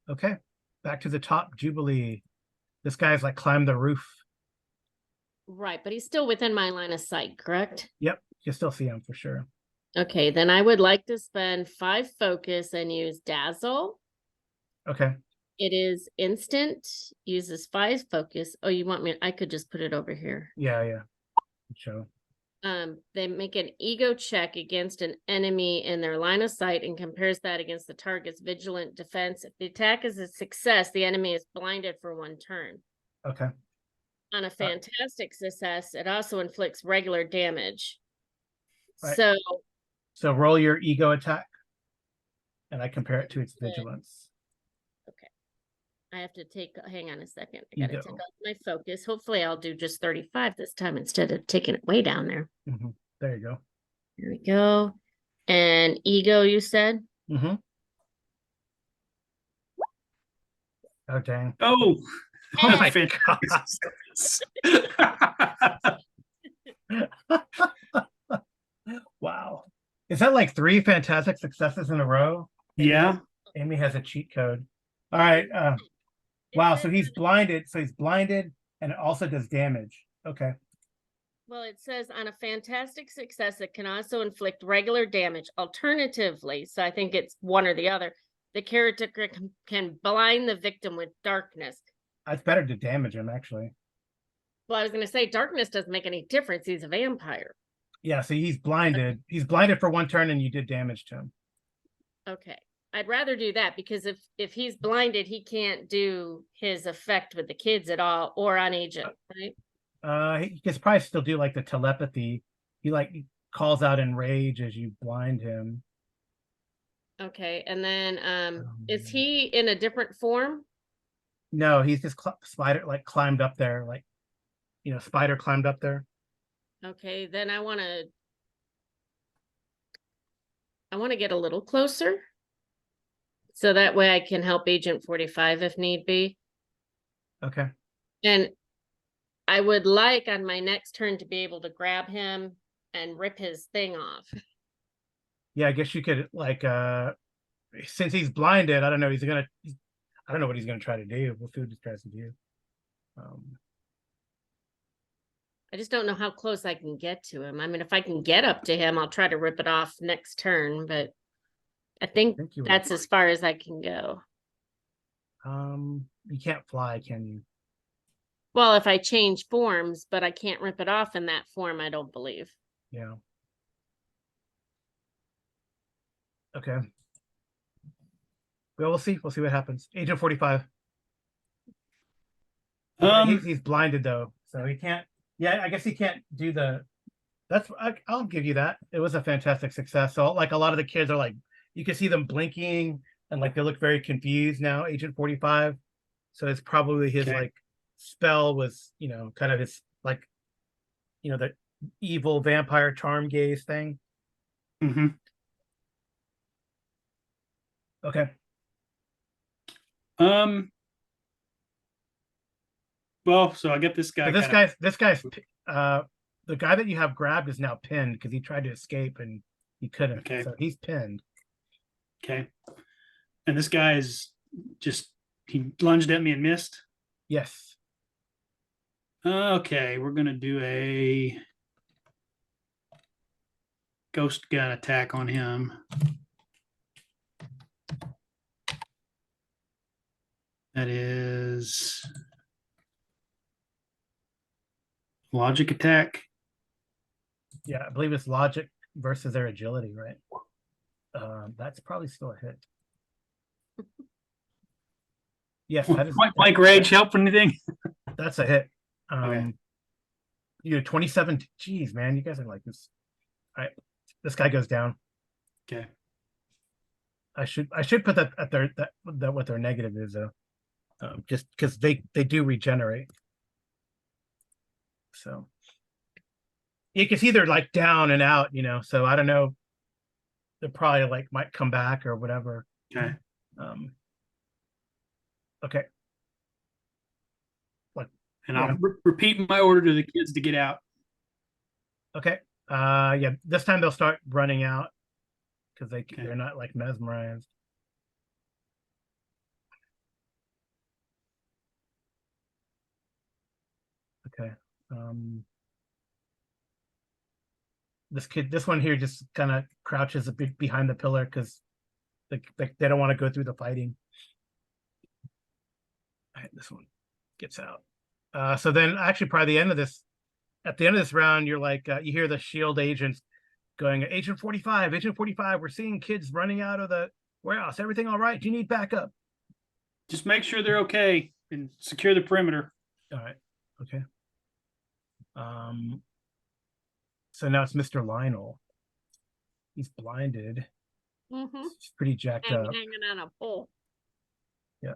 Okay, back to the top, Jubilee. This guy's like climbed the roof. Right, but he's still within my line of sight, correct? Yep, you still see him for sure. Okay, then I would like to spend 5 focus and use Dazzle. Okay, It is instant, uses 5 focus. Oh, you want me? I could just put it over here. yeah. Good show. They make an ego check against an enemy in their line of sight and compares that against the target's vigilant defense. If the attack is a success, the enemy is blinded for 1 turn. Okay, On a fantastic success, it also inflicts regular damage. Right. So so roll your ego attack, and I compare it to its vigilance. I have to hang on a second. I gotta Ego. take off my focus. Hopefully I'll do just 35 this time instead of taking it way down there. There you go. Here we go. And ego, you said? Oh dang. Oh, Oh my god. Wow. Is that like 3 fantastic successes in a row? yeah. Amy has a cheat code. All right. Wow. So he's blinded. So he's blinded and it also does damage. Okay. Well, it says on a fantastic success, it can also inflict regular damage. Alternatively, so I think it's one or the other, the character can blind the victim with darkness. It's better to damage him, actually. Well, I was going to say darkness doesn't make any difference. He's a vampire. Yeah. So he's blinded. He's blinded for 1 turn and you did damage to him. Okay. I'd rather do that because if he's blinded, he can't do his effect with the kids at all or on agent, right? He can probably still do like the telepathy. He like calls out in rage as you blind him. Okay, and then is he in a different form? No, he's just spider like climbed up there, like spider climbed up there. Okay, then I want to get a little closer. So that way I can help Agent 45 if need be. Okay. And I would like on my next turn to be able to grab him and rip his thing off. Yeah, I guess you could like since he's blinded, I don't know. I don't know what he's gonna try to do. We'll see what he tries to do. I just don't know how close I can get to him. I mean, if I can get up to him, I'll try to rip it off next turn, but I think you would. that's as far as I can go. You can't fly, can you? Well, if I change forms, but I can't rip it off in that form, I don't believe. Yeah. Okay. Well, we'll see. We'll see what happens. Agent 45. He's blinded though, so he can't. Yeah, I guess he can't do the. I'll give you that. It was a fantastic success. So like a lot of the kids are like, you can see them blinking and like they look very confused now. Agent 45. So it's probably his Okay. like spell was, kind of his like, the evil vampire charm gaze thing. Mm-hmm. Okay. Well, so I get this guy. So this guy's the guy that you have grabbed is now pinned because he tried to escape and he couldn't. Okay. So he's pinned. Okay. And this guy is he lunged at me and missed. Yes. Okay, we're gonna do a ghost gun attack on him. That is logic attack. Yeah, I believe it's logic versus their agility, right? That's probably still a hit. Yes, that is Point rage help anything? That's a hit. Okay. 27. Geez, man, you guys are like this. All right, this guy goes down. Okay. I should put that at that what their negative is though, just because they do regenerate. So you can see they're like down and out, So I don't know. They probably like might come back or whatever. Okay. Okay. And I'll repeat my order to the kids to get out. Okay. Yeah. This time they'll start running out because they're not like mesmerized. Okay. This one here just kind of crouches a bit behind the pillar because they don't want to go through the fighting. All right, this one gets out. So then actually probably at the end of this round, you're like, you hear the shield agents going, Agent 45, we're seeing kids running out of the warehouse. Everything all right? Do you need backup? Just make sure they're okay and secure the perimeter. All right. Okay. So now it's Mr. Lionel. He's blinded. Mm-hmm. He's pretty jacked up. Hanging on a pole. Yeah.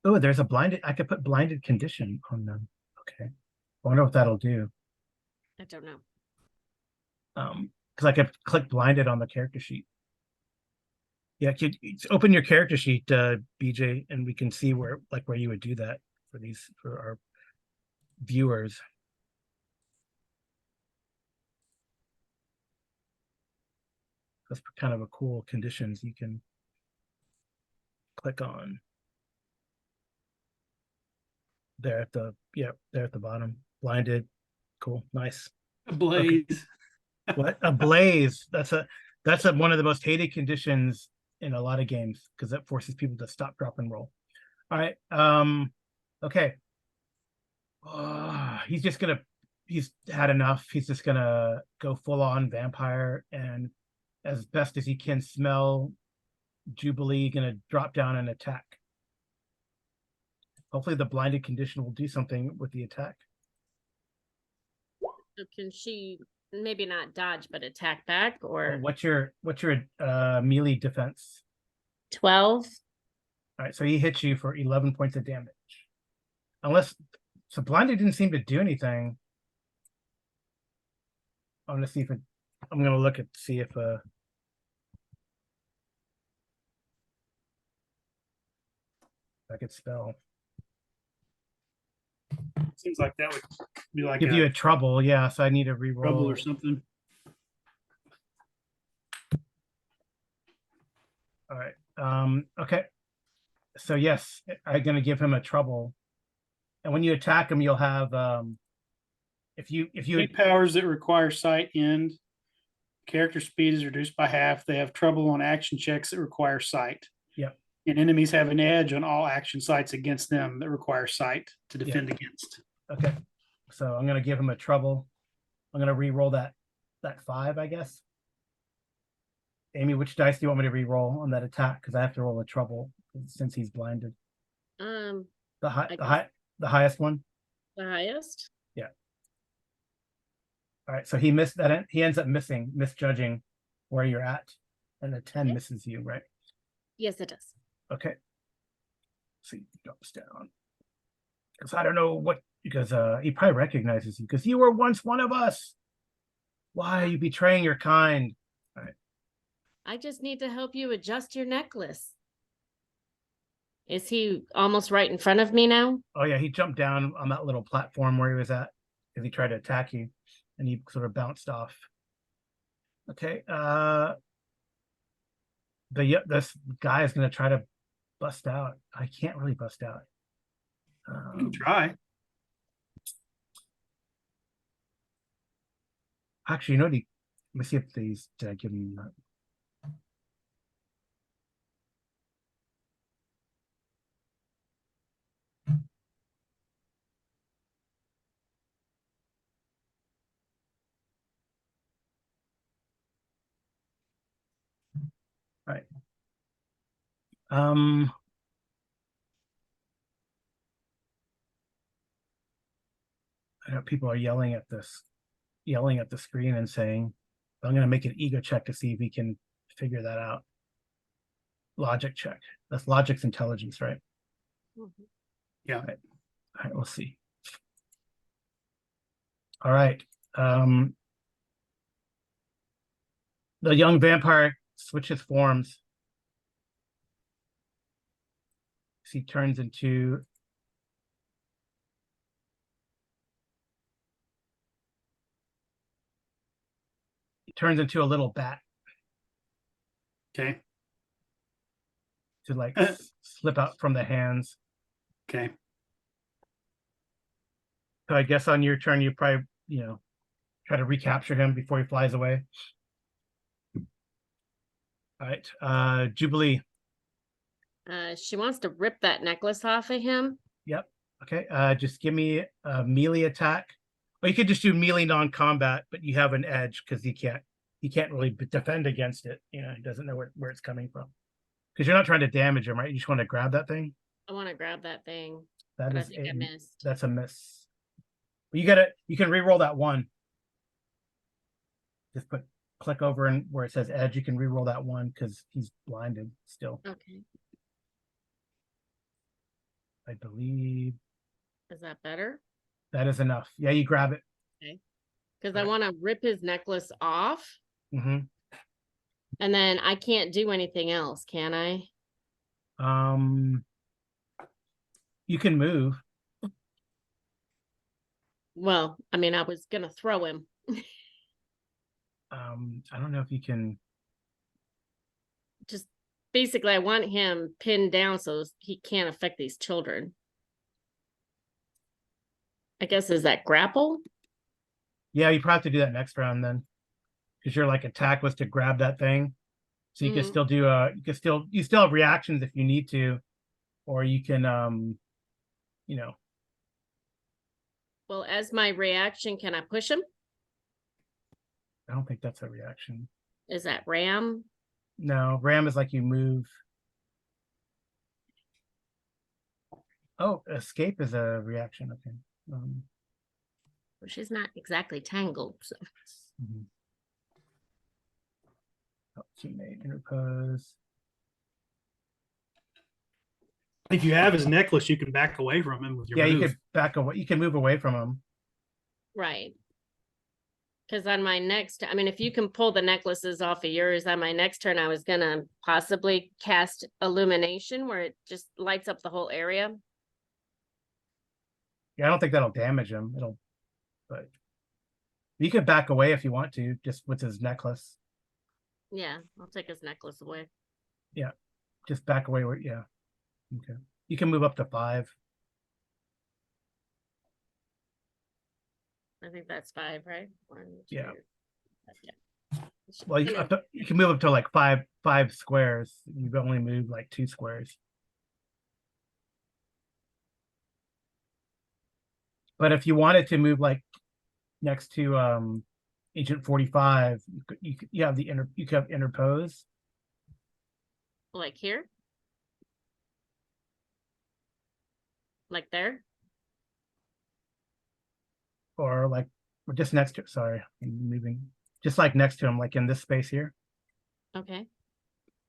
Oh, there's a blinded. I could put blinded condition on them. Okay. I wonder what that'll do. I don't know. Because I could click blinded on the character sheet. Yeah, open your character sheet, BJ, and we can see where you would do that for our viewers. That's kind of a cool conditions you can click on. There at the bottom. Blinded. Cool. Nice. A blaze. Okay. What? A blaze. That's one of the most hated conditions in a lot of games because that forces people to stop, drop, and roll. All right. Okay. He's had enough. He's just gonna go full on vampire, and as best as he can smell Jubilee, gonna drop down and attack. Hopefully the blinded condition will do something with the attack. So can she maybe not dodge but attack back, or what's your melee defense? 12. All right, so he hits you for 11 points of damage. So blinded didn't seem to do anything. I'm gonna look at see if I could spell. Seems like that would be like Give you a trouble, yeah. So I need to reroll trouble or something. So yes, I'm gonna give him a trouble. And when you attack him, you'll have if you Eight powers that require sight end. Character speed is reduced by half. They have trouble on action checks that require sight. Yep. And enemies have an edge on all action sights against them that require sight to defend against. Okay. So I'm gonna give him a trouble. I'm gonna re-roll that 5, I guess. Amy, which dice do you want me to re-roll on that attack? Because I have to roll a trouble since he's blinded. I The guess highest one. the highest. Yeah. All right. So he missed that. He ends up misjudging where you're at, and the 10 Okay. misses you, right? Yes, it does. Okay. So he drops down. Because I don't know what. Because he probably recognizes you. Because you were once one of us. Why are you betraying your kind? All right. I just need to help you adjust your necklace. Is he almost right in front of me now? Oh yeah, he jumped down on that little platform where he was at because he tried to attack you, and he sort of bounced off. Okay. This guy is gonna try to bust out. I can't really bust out. You can try. Actually, you know what? Let me see if these did I give him that. Right. I know people are yelling at the screen and saying, I'm going to make an ego check to see if we can figure that out. Logic check. That's logic's intelligence, right? Mhm. Yeah. All right, we'll see. All right. The young vampire switches forms. He turns into a little bat Okay. to like slip out from the hands. Okay. So I guess on your turn, you probably, try to recapture him before he flies away. All right. Jubilee. She wants to rip that necklace off of him. Yep. Okay. Just give me a melee attack. Or you could just do melee non-combat, but you have an edge because he can't really defend against it. He doesn't know where it's coming from. Because you're not trying to damage him, right? You just want to grab that thing. I want to grab that thing. That But I is think I missed. That's a miss. You can re-roll that one. Just click over and where it says edge, you can re-roll that one because he's blinded still. Okay. I believe Is that better? that is enough. Yeah, you grab it. Because I Right. want to rip his necklace off, Mm-hmm. and then I can't do anything else, can I? You can move. Well, I mean, I was gonna throw him. I don't know if you can. Just basically, I want him pinned down so he can't affect these children. I guess is that grapple? Yeah, you probably have to do that next round then, because your like attack was to grab that thing, so you can Mhm. still do you still have reactions if you need to, or you can Well, as my reaction, can I push him? I don't think that's a reaction. Is that ram? No, ram is like you move. Oh, escape is a reaction. Okay. Well, she's not exactly tangled. So. Mhm. Oh, teammate interpose. If you have his necklace, you can back away from him with your Yeah, move. you could back away. You can move away from him. Right. Because on my next, I mean, if you can pull the necklaces off of yours, on my next turn, I was gonna possibly cast illumination where it just lights up the whole area. Yeah, I don't think that'll damage him. But you could back away if you want to, just with his necklace. Yeah, I'll take his necklace away. Just back away. Yeah. Okay. You can move up to 5. I think that's 5, right? 1, 2. Yeah. Yeah. Well, you can move up to like five squares. You've only moved like 2 squares. But if you wanted to move like next to Agent 45, you have you could have interpose. Like here? Like there? Or like or just next to, sorry, I'm moving just like next to him, like in this space here. Okay.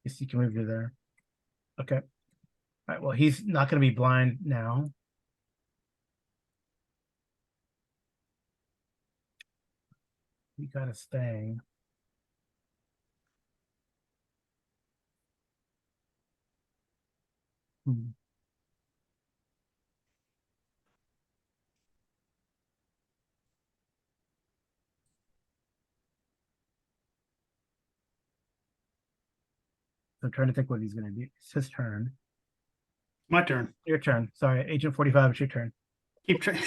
You can move to there. Okay. All right. Well, he's not going to be blind now. He got a staying. Hmm. I'm trying to think what he's going to do. It's his turn. My turn. Your turn. Sorry, Agent 45, it's your turn. Keep trying.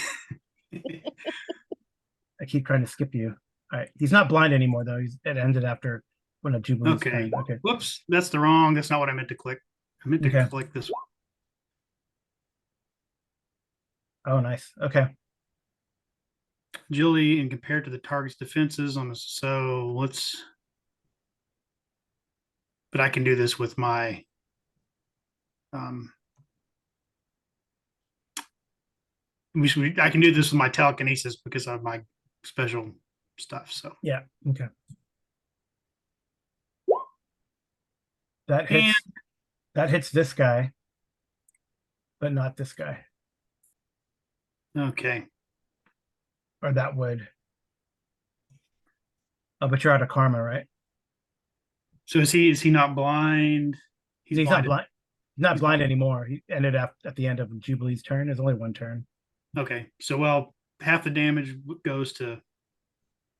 I keep trying to skip you. All right. He's not blind anymore, though. It ended after when a Jubilee's Okay. turn. Okay. Whoops. That's not what I meant to click. I meant to Okay. click this one. Oh, nice. Okay. Agility and compared to the target's defenses on so let's, but I can do this with my I can do this with my telekinesis because of my special stuff. So Yeah. Okay. That hits this guy, but not this guy. Okay. Or that would. Oh, but you're out of karma, right? So is he not blind? He's not blind. He's not blind anymore. He ended up at the end of Jubilee's turn. There's only one turn. Okay. So half the damage goes to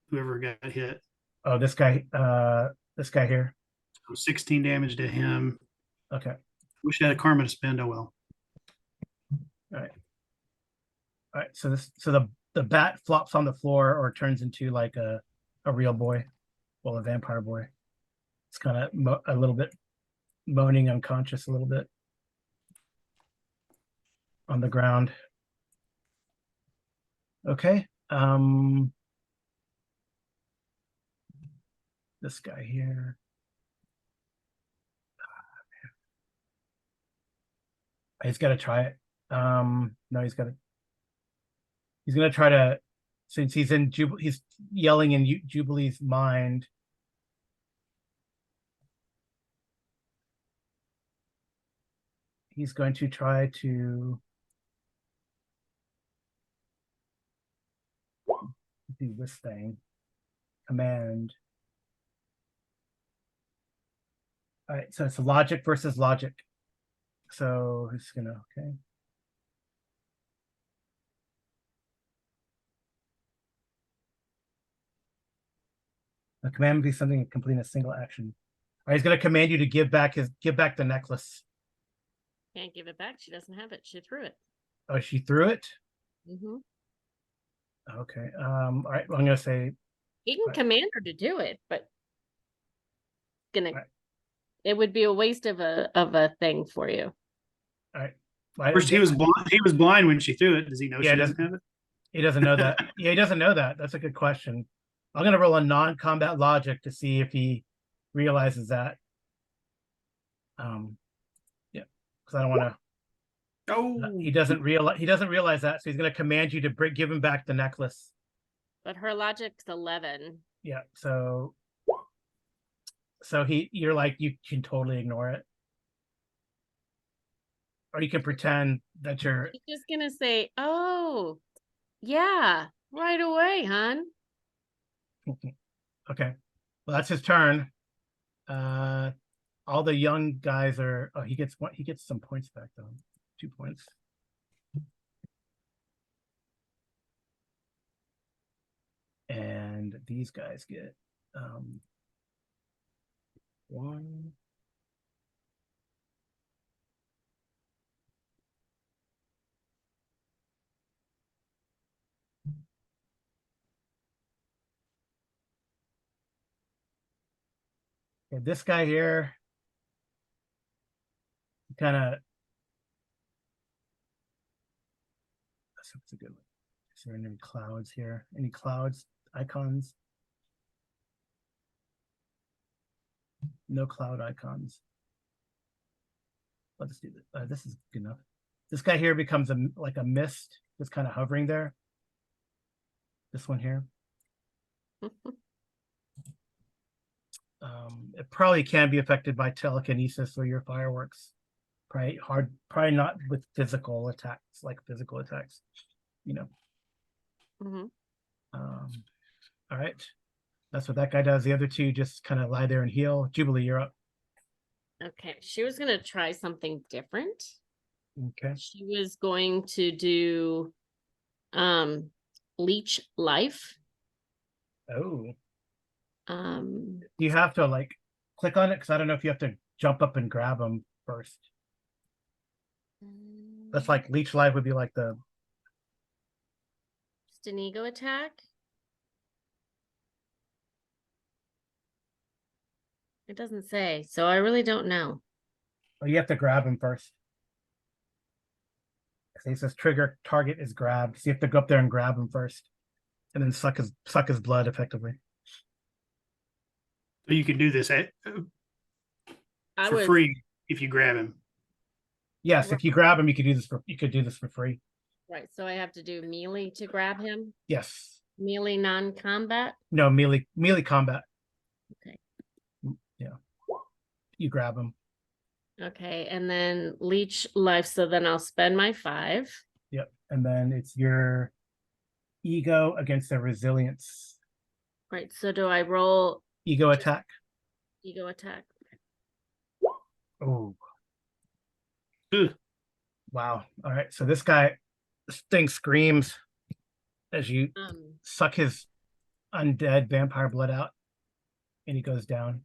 whoever got hit. Oh, this guy here. So 16 damage to him. Okay. Wish I had a karma to spend. Oh well. All right. All right. So the bat flops on the floor or turns into like a real boy, well, a vampire boy. It's kind of a little bit moaning, unconscious, a little bit on the ground. Okay. This guy here. He's got to try it. No, he's gonna try to, since he's in he's yelling in Jubilee's mind. He's going to try to do this thing. Command. All right, so it's logic versus logic. So he's gonna, okay. A command would be something to complete a single action. All right, he's gonna command you to give back the necklace. Can't give it back. She doesn't have it. She threw it. Oh, she threw it? Mm-hmm. Okay. All right, well, I'm gonna say He can command her to do it, but right. It would be a waste of a thing for you. All right. First, he was blind. He was blind when she threw it. Does he know Yeah, she doesn't have it? He doesn't know that. Yeah, he doesn't know that. That's a good question. I'm gonna roll a non-combat logic to see if he realizes that. Yeah, because I don't want to. Oh, He doesn't realize that, so he's gonna command you to give him back the necklace. But her logic's 11. Yeah, so you're like, you can totally ignore it, or you can pretend that you're. He's just gonna say, "Oh, yeah, right away, hon." Okay, well, that's his turn. All the young guys are. Oh, he gets some points back though. 2 points. And these guys get 1. Okay, this guy here kind of. That's a good one. Is there any clouds here? Any clouds icons? No cloud icons. Let's do this. This is good enough. This guy here becomes like a mist, just kind of hovering there. This one here. It probably can be affected by telekinesis or your fireworks. Probably not with physical attacks, like physical attacks, you know. All right. That's what that guy does. The other two just kind of lie there and heal. Jubilee, you're up. Okay, she was gonna try something different. Okay. She was going to do leech life. Oh. Um You have to like click on it because I don't know if you have to jump up and grab them first. That's like leech life would be like the just an ego attack. It doesn't say, so I really don't know. oh, you have to grab him first. It says trigger target is grabbed. So you have to go up there and grab him first. And then suck his blood effectively. So you can do this for free if you grab him. Yes, if you grab him, you could do this for free. Right, so I have to do melee to grab him? Yes. Melee non-combat? No, melee combat. Okay. Yeah. You grab him. Okay, and then leech life, so then I'll spend my 5. Yep. And then it's your ego against their resilience. Right, so do I roll Ego attack. ego attack? Oh. Ugh. Wow. All right. So this thing screams as you suck his undead vampire blood out, and he goes down.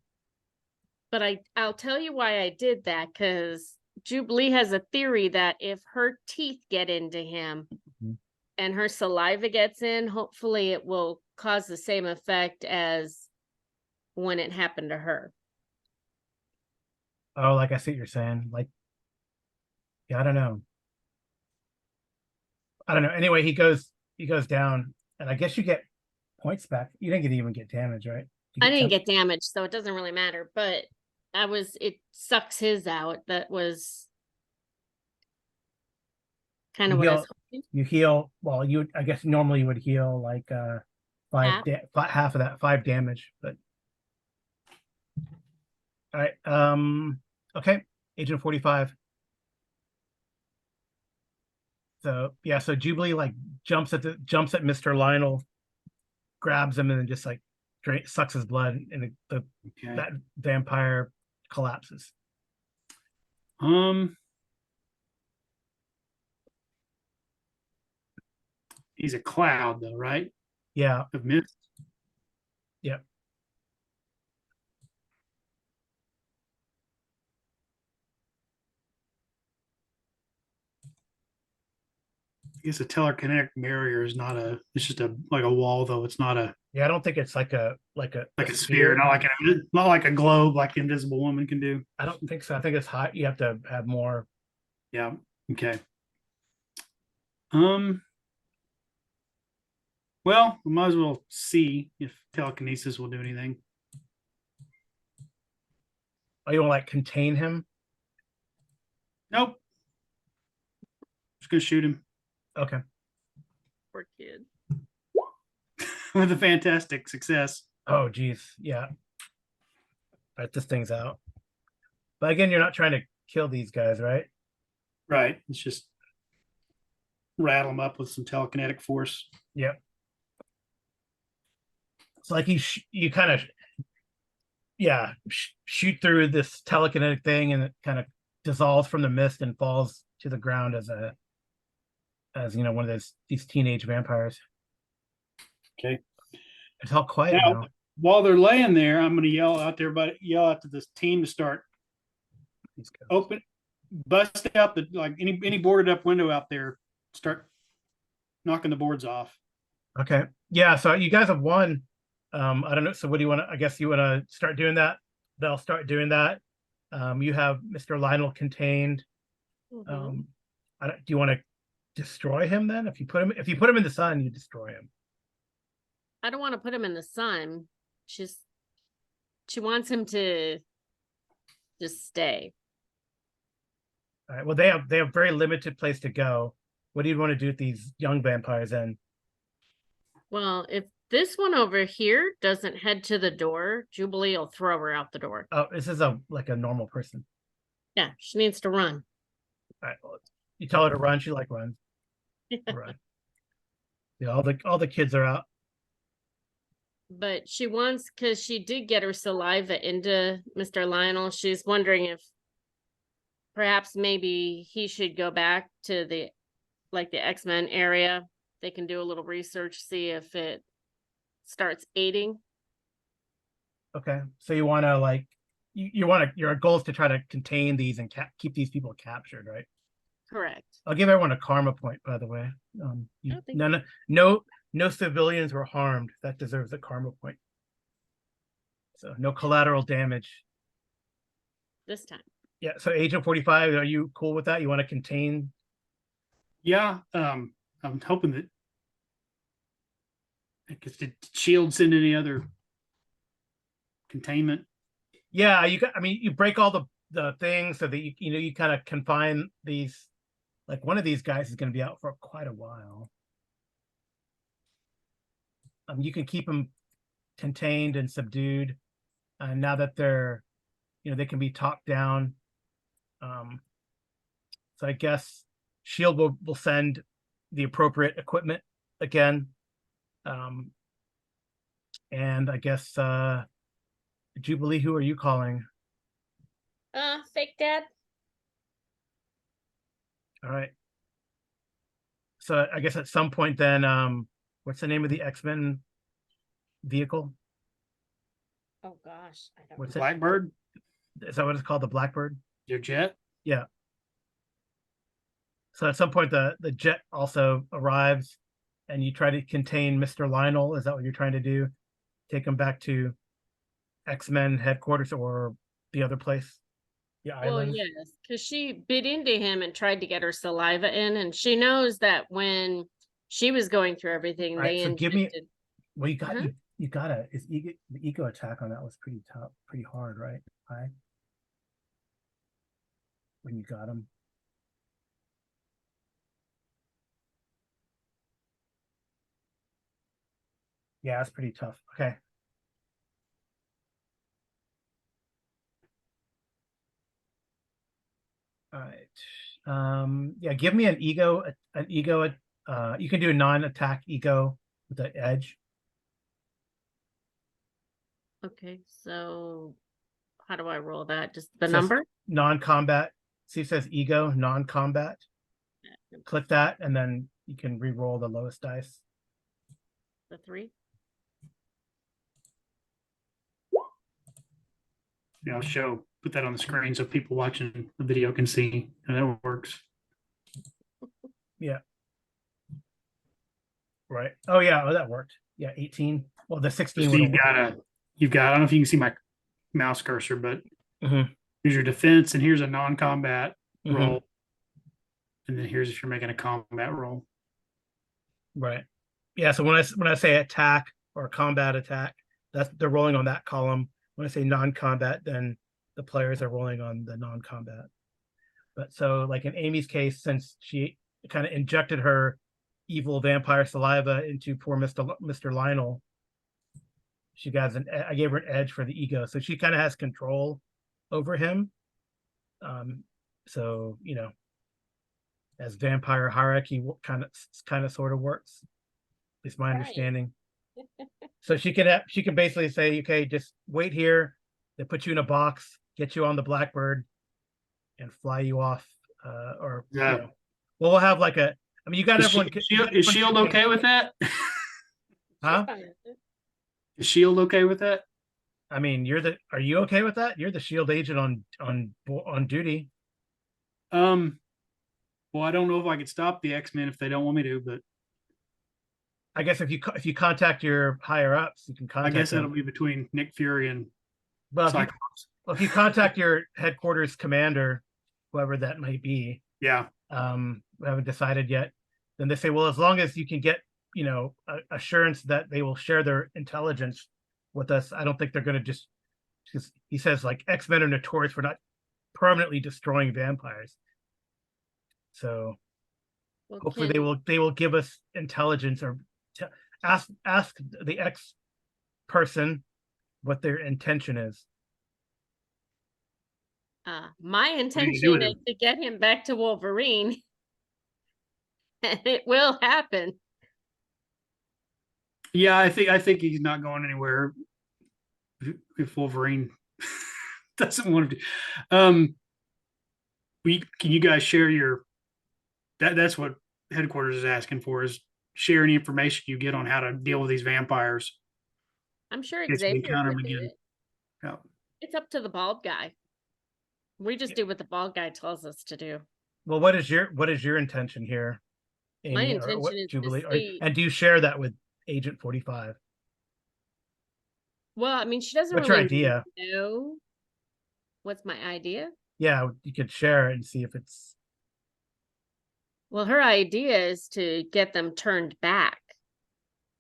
But I'll tell you why I did that, because Jubilee has a theory that if her teeth get into him and her saliva gets in, hopefully it will cause the same effect as when it happened to her. Oh, like I see what you're saying. Like, yeah, I don't know. Anyway, he goes down, and I guess you get points back. You didn't even get damage, right? I didn't get damage, so it doesn't really matter, but it sucks his out. That was kind of what I was hoping. You heal, well, I guess normally you would heal like half of that, 5 damage, but all right. Okay, Agent 45. So yeah, so Jubilee like jumps at Mr. Lionel, grabs him, and then just like sucks his blood, and that vampire collapses. He's a cloud though, right? Yeah. Of mist. Yep. I guess a telekinetic barrier is not it's just like a wall though. It's not a. Yeah, I don't think it's like a sphere, not like a globe like the Invisible Woman can do. I don't think so. I think it's hot. You have to have more. Yeah. Okay. Well, we might as well see if telekinesis will do anything. Oh, you want to like contain him? Nope. Just gonna shoot him. Okay. Poor kid. With a fantastic success. Oh, geez. Yeah. All right, this thing's out. But again, you're not trying to kill these guys, right? Right. It's just rattle them up with some telekinetic force. Yep. It's like you kind of shoot through this telekinetic thing, and it kind of dissolves from the mist and falls to the ground as one of these teenage vampires. Okay. It's all quiet now. While they're laying there, I'm going to yell out to this team to start bust out any boarded up window out there, start knocking the boards off. Okay. Yeah. So you guys have won. I don't know. So what do you want to, I guess you want to start doing that they'll start doing that. You have Mr. Lionel contained. Mhm. Do you want to destroy him then? If you put him in the sun, you destroy him. I don't want to put him in the sun. She wants him to just stay. All right. Well, they have very limited place to go. What do you want to do with these young vampires then? Well, if this one over here doesn't head to the door, Jubilee will throw her out the door. Oh, this is like a normal person. Yeah, she needs to run. All right. Well, you tell her to run, she like runs. Run. Yeah, all the kids are out. But she wants, because she did get her saliva into Mr. Lionel, she's wondering if perhaps maybe he should go back to the X-Men area. They can do a little research, see if it starts aiding. Okay. So you want to like you want to your goal is to try to contain these and keep these people captured, right? Correct. I'll give everyone a karma point, by the way. No civilians were harmed. That deserves a karma point. So no collateral damage. This time. Yeah. So Agent 45, are you cool with that? You want to contain? Yeah. I'm hoping that did Shield send any other containment? Yeah, you break all the things so that you kind of confine these. Like one of these guys is going to be out for quite a while. You can keep them contained and subdued. Now that they're, they can be talked down. So I guess Shield will send the appropriate equipment again. And I guess Jubilee, who are you calling? Fake dad. All right. So I guess at some point then, what's the name of the X-Men vehicle? Oh gosh, I don't What's know. Blackbird? Is that what it's called? The Blackbird? Your jet? Yeah. So at some point the jet also arrives and you try to contain Mr. Lionel. Is that what you're trying to do? Take him back to X-Men headquarters or the other place? Yeah, Well, island. yes, because she bit into him and tried to get her saliva in, and she knows that when she was going through everything, All right, they so give me. injected. Well, you got Uh-huh. you gotta. The ego attack on that was pretty tough, pretty hard, right? High when you got him. Yeah, that's pretty tough. Okay. All right. Yeah, give me an ego. You can do a non-attack ego with the edge. Okay, so how do I roll that? Just the It says number? non-combat. See, it says ego, non-combat. Click that, and then you can re-roll the lowest dice. The 3. Yeah, I'll put that on the screen so people watching the video can see how that works. Yeah. Right. Oh yeah. Oh, that worked. Yeah, 18. Well, the 16. So you've got, I don't know if you can see my mouse cursor, but Mhm. here's your defense and here's a non-combat Mhm. roll. And then here's if you're making a combat roll. Right. Yeah. So when I say attack or combat attack, they're rolling on that column. When I say non-combat, then the players are rolling on the non-combat. But so like in Amy's case, since she kind of injected her evil vampire saliva into poor Mr. Lionel, I gave her an edge for the ego. So she kind of has control over him. So, as vampire hierarchy kind of sort of works. Is my understanding. So she can basically say, okay, just wait here. They put you in a box, get you on the Blackbird, and fly you off. Yeah. Well, we'll have like you got everyone. Is Shield okay with that? Huh? Is Shield okay with that? I mean, are you okay with that? You're the Shield agent on duty. Well, I don't know if I could stop the X-Men if they don't want me to, but I guess if you contact your higher ups, you can contact. I guess them. that'll be between Nick Fury and Well, Cyclops. Well, if you contact your headquarters commander, whoever that might be, Yeah. we haven't decided yet. Then they say, well, as long as you can get, assurance that they will share their intelligence with us, I don't think they're going to just. Because he says like X-Men are notorious for not permanently destroying vampires. So Well, hopefully they will give us intelligence or ask the X person what their intention is. My do intention with is him? to get him back to Wolverine. And it will happen. Yeah, I think he's not going anywhere if Wolverine doesn't want to. Can you guys share your that's what headquarters is asking for, is share any information you get on how to deal with these vampires I'm sure in case we Xavier encounter would them do again. it. Yeah. It's up to the bald guy. We just do what the bald guy tells us to do. Well, what is your intention here, My Amy, or what, intention is to Jubilee? see. And do you share that with Agent 45? Well, I mean, she doesn't What's your really idea? know what's my idea. Yeah, you could share it and see if it's. Well, her idea is to get them turned back.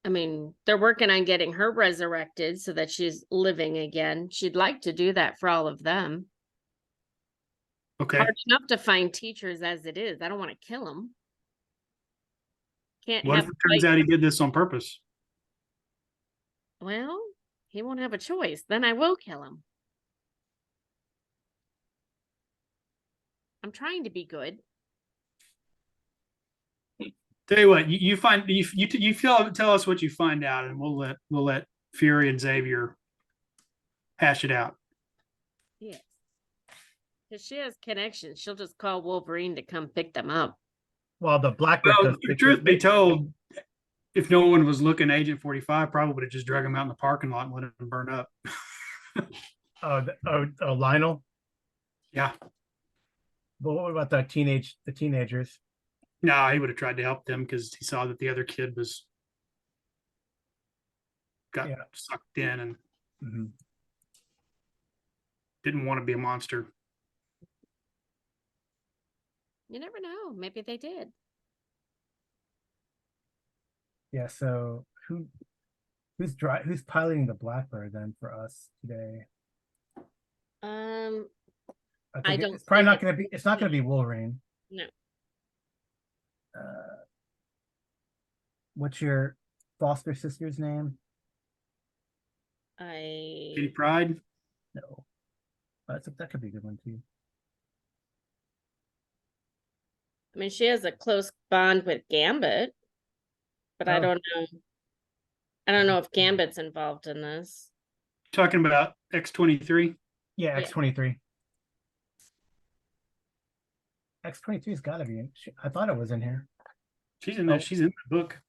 I mean, they're working on getting her resurrected so that she's living again. She'd like to do that for all of them. Okay. Hard enough to find teachers as it is. I don't want to kill them. Can't What have if it turns out he did this on purpose? Well, he won't have a choice. Then I will kill him. I'm trying to be good. Tell you what, you find you tell us what you find out, and we'll let Fury and Xavier hash it out. Yes. Because she has connections. She'll just call Wolverine to come pick them up. Well, the Blackbird Well, does. the truth be told, if no one was looking, Agent 45 probably would have just drug him out in the parking lot and let him burn up. Lionel. Yeah. But what about the teenagers? No, he would have tried to help them because he saw that the other kid got sucked in and didn't want to be a monster. You never know. Maybe they did. Yeah. So who's piloting the Blackbird then for us today? I don't. It's probably not going to be. It's not going to be Wolverine. No. What's your foster sister's name? Kitty Pryde? No. That could be a good one too. I mean, she has a close bond with Gambit, but I don't know. I don't know if Gambit's involved in this. Talking about X-23? Yeah, X-23. X-23's got to be in. I thought it was in here. She's in there. She's in the book.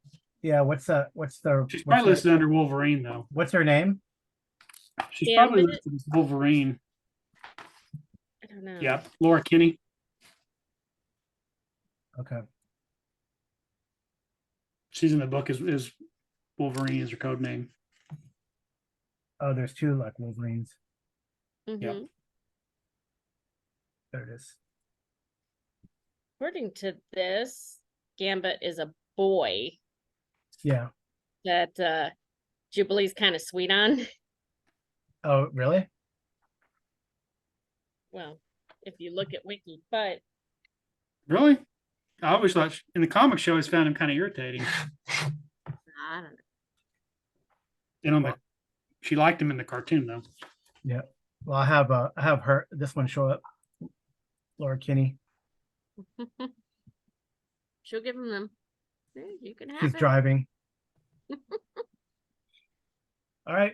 Yeah. What's the? She's probably listed under Wolverine though. What's her name? She's probably listed as Wolverine. I don't know. Yeah, Laura Kinney. Okay. She's in the book as Wolverine is her code name. Oh, there's two like Wolverines. Yeah. There it is. According to this, Gambit is a boy. Yeah. That Jubilee's kind of sweet on. Oh, really? Well, if you look at Wiki, but Really? I always thought in the comic show, I always found him kind of irritating. I don't know. And on she liked him in the cartoon though. Yeah. Well, I have her this one show up. Laura Kinney. She'll give him them. You can have She's it. driving. All right.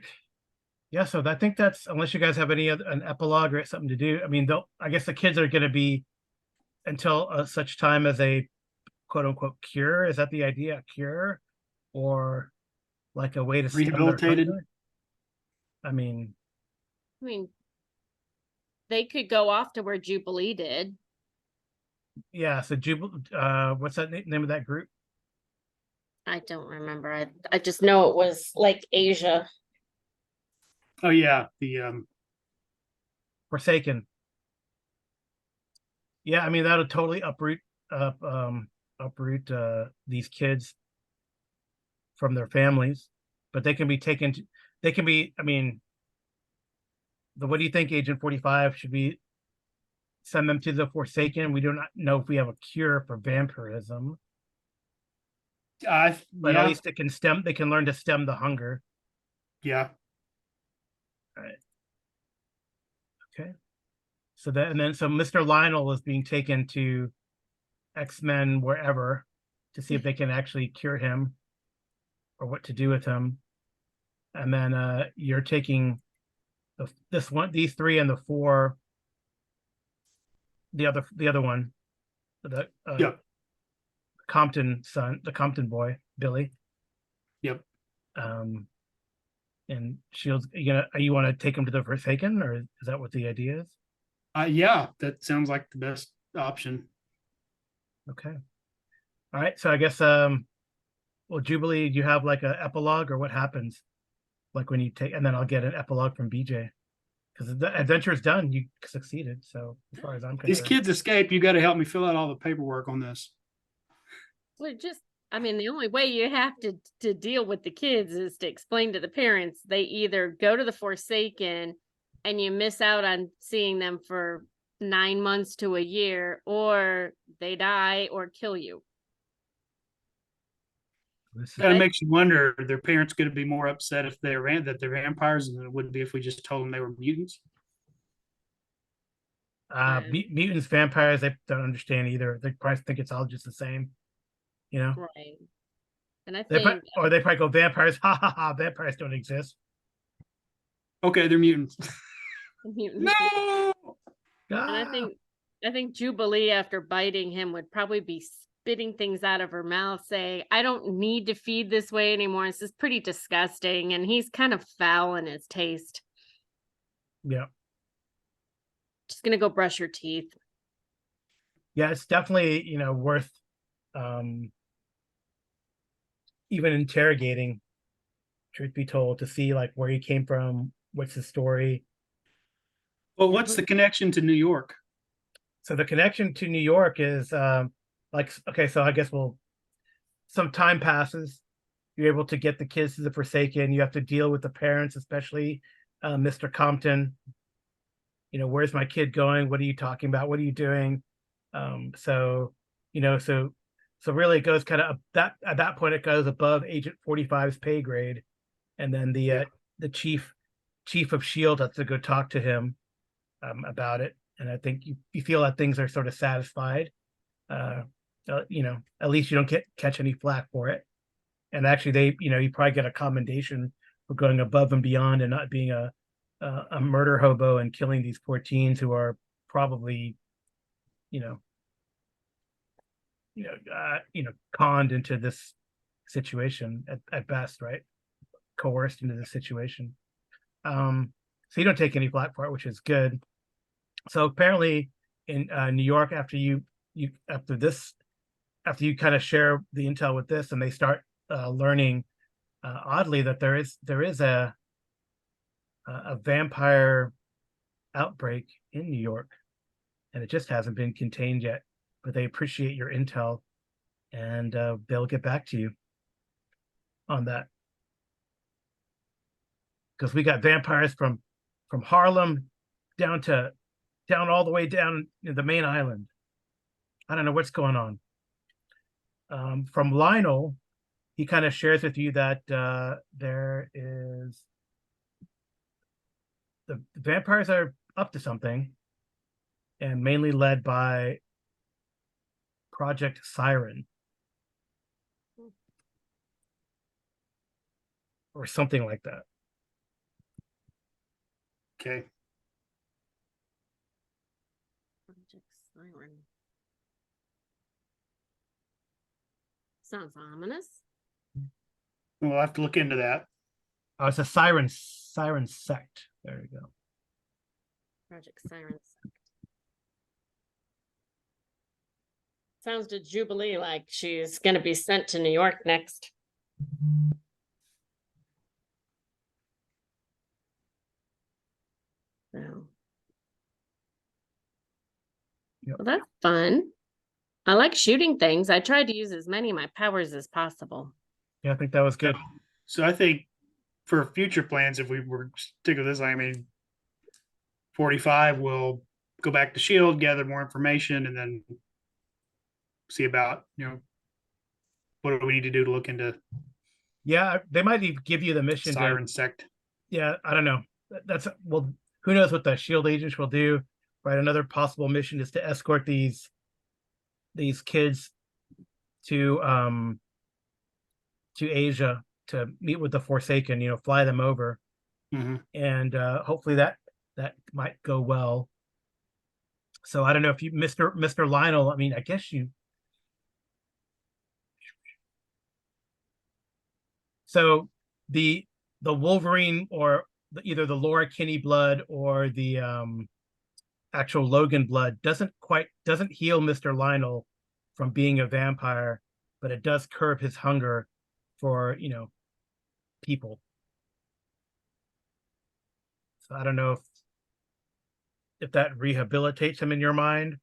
Yeah, so I think that's, unless you guys have an epilogue or something to do. I mean, I guess the kids are going to be until such time as a quote unquote cure. Is that the idea? A cure, or like a way to rehabilitated? I mean, they could go off to where Jubilee did. Yeah. So what's that name of that group? I don't remember. I just know it was like Asia. Oh yeah, the Forsaken. Yeah, I mean that'll totally uproot these kids from their families, but they can be taken to, they can be, I mean, what do you think, Agent 45? Should we send them to the Forsaken? We do not know if we have a cure for vampirism, but at Yeah, least they can learn to stem the hunger. yeah. All right. Okay. So that, and then so Mr. Lionel is being taken to X-Men wherever to see if they can actually cure him or what to do with him. And then you're taking these three and the four, the other one, the Yep. Compton son, the Compton boy, Billy. Yep. And Shields, you want to take him to the Forsaken, or is that what the idea is? Yeah, that sounds like the best option. Okay. All right. So I guess well, Jubilee, do you have like a epilogue, or what happens? Like when you take, and then I'll get an epilogue from BJ because the adventure is done. You succeeded. So as far as I'm These concerned, kids escaped. You got to help me fill out all the paperwork on this. Well, I mean, the only way you have to deal with the kids is to explain to the parents they either go to the Forsaken and you miss out on seeing them for 9 months to a year, or they die or kill you. this is, Kind of makes you wonder: are their parents going to be more upset if they're vampires than it would be if we just told them they were mutants? mutants, vampires, they don't understand either. They probably think it's all just the same, you know. Right. And I They think or they probably go vampires. Ha ha ha! Vampires don't exist. Okay, they're mutants. mutants. No. And I think Jubilee, after biting him, would probably be spitting things out of her mouth, saying, "I don't need to feed this way anymore. This is pretty disgusting." And he's kind of foul in his taste. Yeah. Just gonna go brush your teeth. Yeah, it's definitely worth even interrogating, truth be told, to see like where he came from, what's his story. Well, what's the connection to New York? So the connection to New York is like, okay, so I guess some time passes, you're able to get the kids to the Forsaken, you have to deal with the parents, especially Mr. Compton. Where's my kid going? What are you talking about? What are you doing? So so really it goes kind of that at that point it goes above Agent 45's pay grade, and then the chief of Shield has to go talk to him about it, and I think you feel that things are sort of satisfied. At least you don't catch any flack for it, and actually they you probably get a commendation for going above and beyond and not being a murder hobo and killing these poor teens who are probably you know conned into this situation at best, right? Coerced into this situation. So you don't take any flack for it, which is good. So apparently in New York, after you kind of share the intel with this, and they start learning oddly that there is a vampire outbreak in New York, and it just hasn't been contained yet. But they appreciate your intel, and they'll get back to you on that, because we got vampires from Harlem down all the way down the main island. I don't know what's going on. From Lionel, he kind of shares with you that there is the vampires are up to something, and mainly led by Project Siren or something like that. Okay. Project Siren. Sounds ominous. We'll have to look into that. Oh, it's a siren sect. There you go. Project Siren. Sounds to Jubilee like she's going to be sent to New York next. So, Well, that's fun. I like shooting things. I tried to use as many of my powers as possible. Yeah, I think that was good. So I think for future plans, if we were to stick with this, I mean, 45 will go back to Shield, gather more information, and then see about what do we need to do to look into Yeah, they might even give you the mission to. Siren Sect. Yeah, I don't know. That's well, who knows what the Shield agents will do, right? Another possible mission is to escort these kids to Asia to meet with the Forsaken, fly them over. And hopefully that might go well. So I don't know if you Mr. Lionel, I mean, I guess you. So the Wolverine or either the Laura Kinney blood or the actual Logan blood doesn't heal Mr. Lionel from being a vampire, but it does curb his hunger for people. So I don't know if that rehabilitates him in your mind,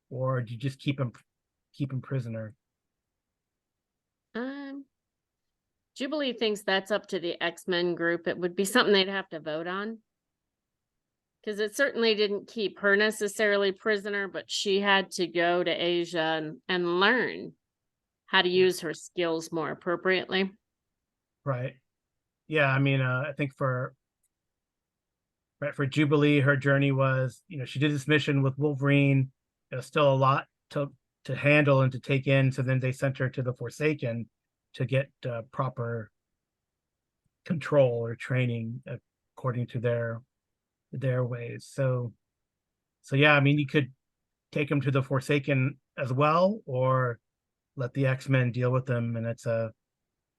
or do you just keep him prisoner? Jubilee thinks that's up to the X-Men group. It would be something they'd have to vote on. Because it certainly didn't keep her necessarily prisoner, but she had to go to Asia and learn how to use her skills more appropriately. Right. Yeah, I mean, I think for Jubilee, her journey was, she did this mission with Wolverine. There's still a lot to handle and to take in. So then they sent her to the Forsaken to get proper control or training according to their ways. So yeah, I mean, you could take them to the Forsaken as well, or let the X-Men deal with them, and it's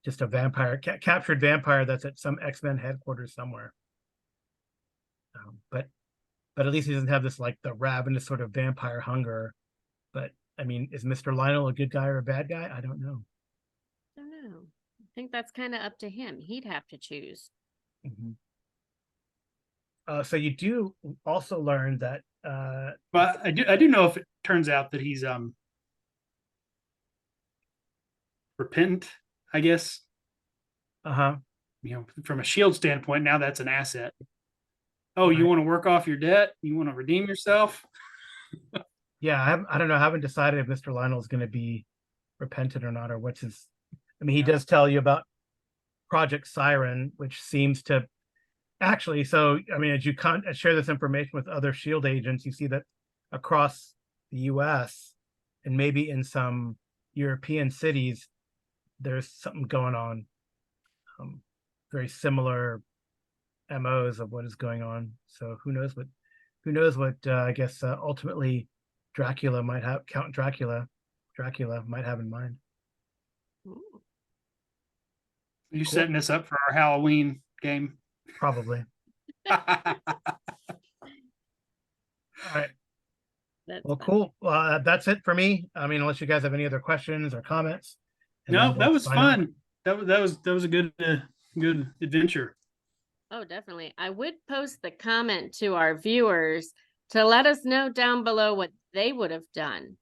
just a vampire captured vampire that's at some X-Men headquarters somewhere. But at least he doesn't have this like the ravenous sort of vampire hunger. But I mean, is Mr. Lionel a good guy or a bad guy? I don't know. I think that's kind of up to him. He'd have to choose. So you do also learn that but I do know if it turns out that he's repentant, I guess. From a Shield standpoint, now that's an asset. Oh, right. You want to work off your debt? You want to redeem yourself? Yeah, I don't know. I haven't decided if Mr. Lionel is going to be repentant or not, or what's his. I mean, he does tell you about Project Siren, which seems to actually. So, I mean, as you share this information with other Shield agents, you see that across the U.S. and maybe in some European cities, there's something going on. Very similar MOs of what is going on. So who knows what I guess ultimately Count Dracula might have in mind. You cool. Setting this up for our Halloween game? Probably. All right. Well, cool. That's it for me. I mean, unless you guys have any other questions or comments. No, that was fun. That was a good adventure. Oh, definitely. I would post the comment to our viewers to let us know down below what they would have done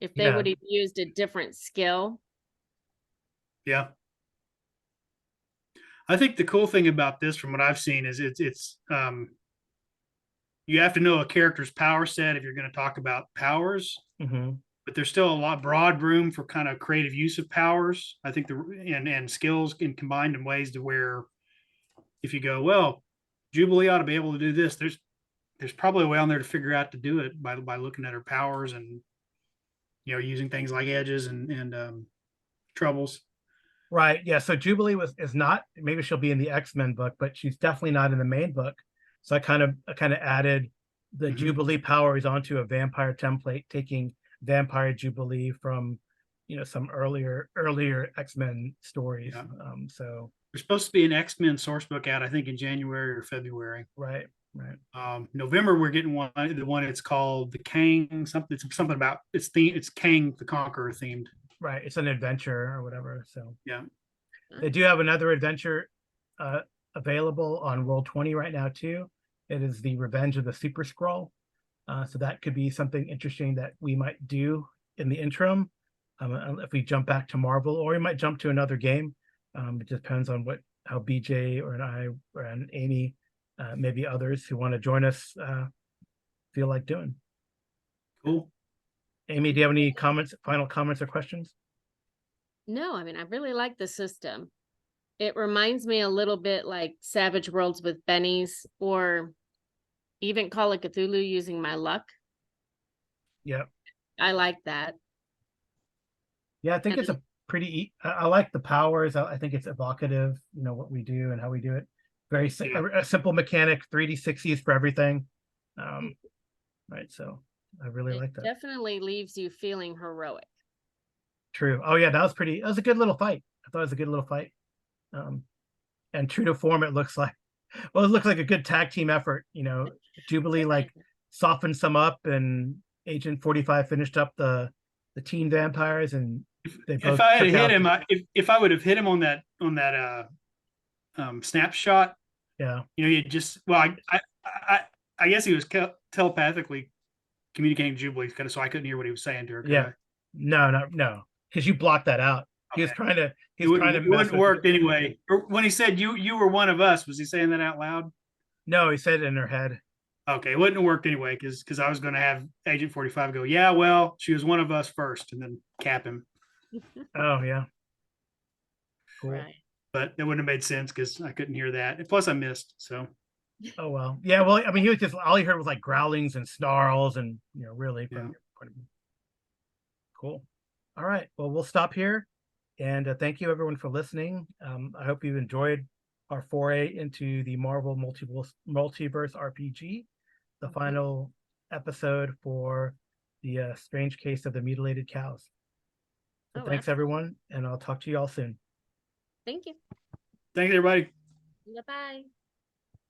if they would have used a different skill. Yeah. I think the cool thing about this, from what I've seen, is it's you have to know a character's power set if you're going to talk about powers. But there's still a lot broad room for kind of creative use of powers. I think and skills can combine in ways to where if you go, well, Jubilee ought to be able to do this. There's probably a way on there to figure out to do it by looking at her powers and using things like edges and troubles. Right. Yeah. So Jubilee is not. Maybe she'll be in the X-Men book, but she's definitely not in the main book. So I kind of added the Jubilee powers onto a vampire template, taking vampire Jubilee from some earlier X-Men stories. Yeah. So there's supposed to be an X-Men source book out, I think, in January or February. Right. November we're getting one. The one it's called the Kang something. It's something about it's Kang the Conqueror themed. Right. It's an adventure or whatever. So yeah, they do have another adventure available on Roll20 right now too. It is the Revenge of the Super Skrull. So that could be something interesting that we might do in the interim. If we jump back to Marvel, or we might jump to another game. It depends on how BJ or and Amy, maybe others who want to join us, feel like doing. Cool. Amy, do you have any final comments or questions? No, I mean, I really like the system. It reminds me a little bit like Savage Worlds with bennies, or even Call of Cthulhu using my luck. Yeah. I like that. Yeah, I think And it's a pretty. I like the powers. I think it's evocative. What we do and how we do it. Very a simple mechanic. 3D60s for everything. Right. So I really it like that. definitely leaves you feeling heroic. True. Oh yeah, that was a good little fight. I thought it was a good little fight. And true to form, it looks like. Well, it looks like a good tag team effort. Jubilee like softened some up, and Agent 45 finished up the teen vampires, and they both. If I had took hit out him, if I would have hit him on that snapshot, Yeah. you just I guess he was telepathically communicating to Jubilee, kind of, so I couldn't hear what he was saying to her. Yeah. No, because you blocked that out. He was Okay. trying to. He It was trying to mess wouldn't with work anyway. Or when he said you were one of us, was he saying that out loud? No, he said it in her head. Okay, it wouldn't have worked anyway because I was going to have Agent 45 go, yeah, well, she was one of us first, and then cap him. Oh yeah. Cool. Right. But it wouldn't have made sense because I couldn't hear that. And plus, I missed. So. Oh well. Yeah. Well, I mean, he was just all he heard was like growlings and snarls, and really from your point of view. Cool. All right. Well, we'll stop here, and thank you everyone for listening. I hope you've enjoyed our foray into the Marvel Multiverse RPG, the final episode for the strange case of the mutilated cows. So thanks everyone, and I'll talk to you all soon. Thank you. Thanks, everybody. Bye-bye.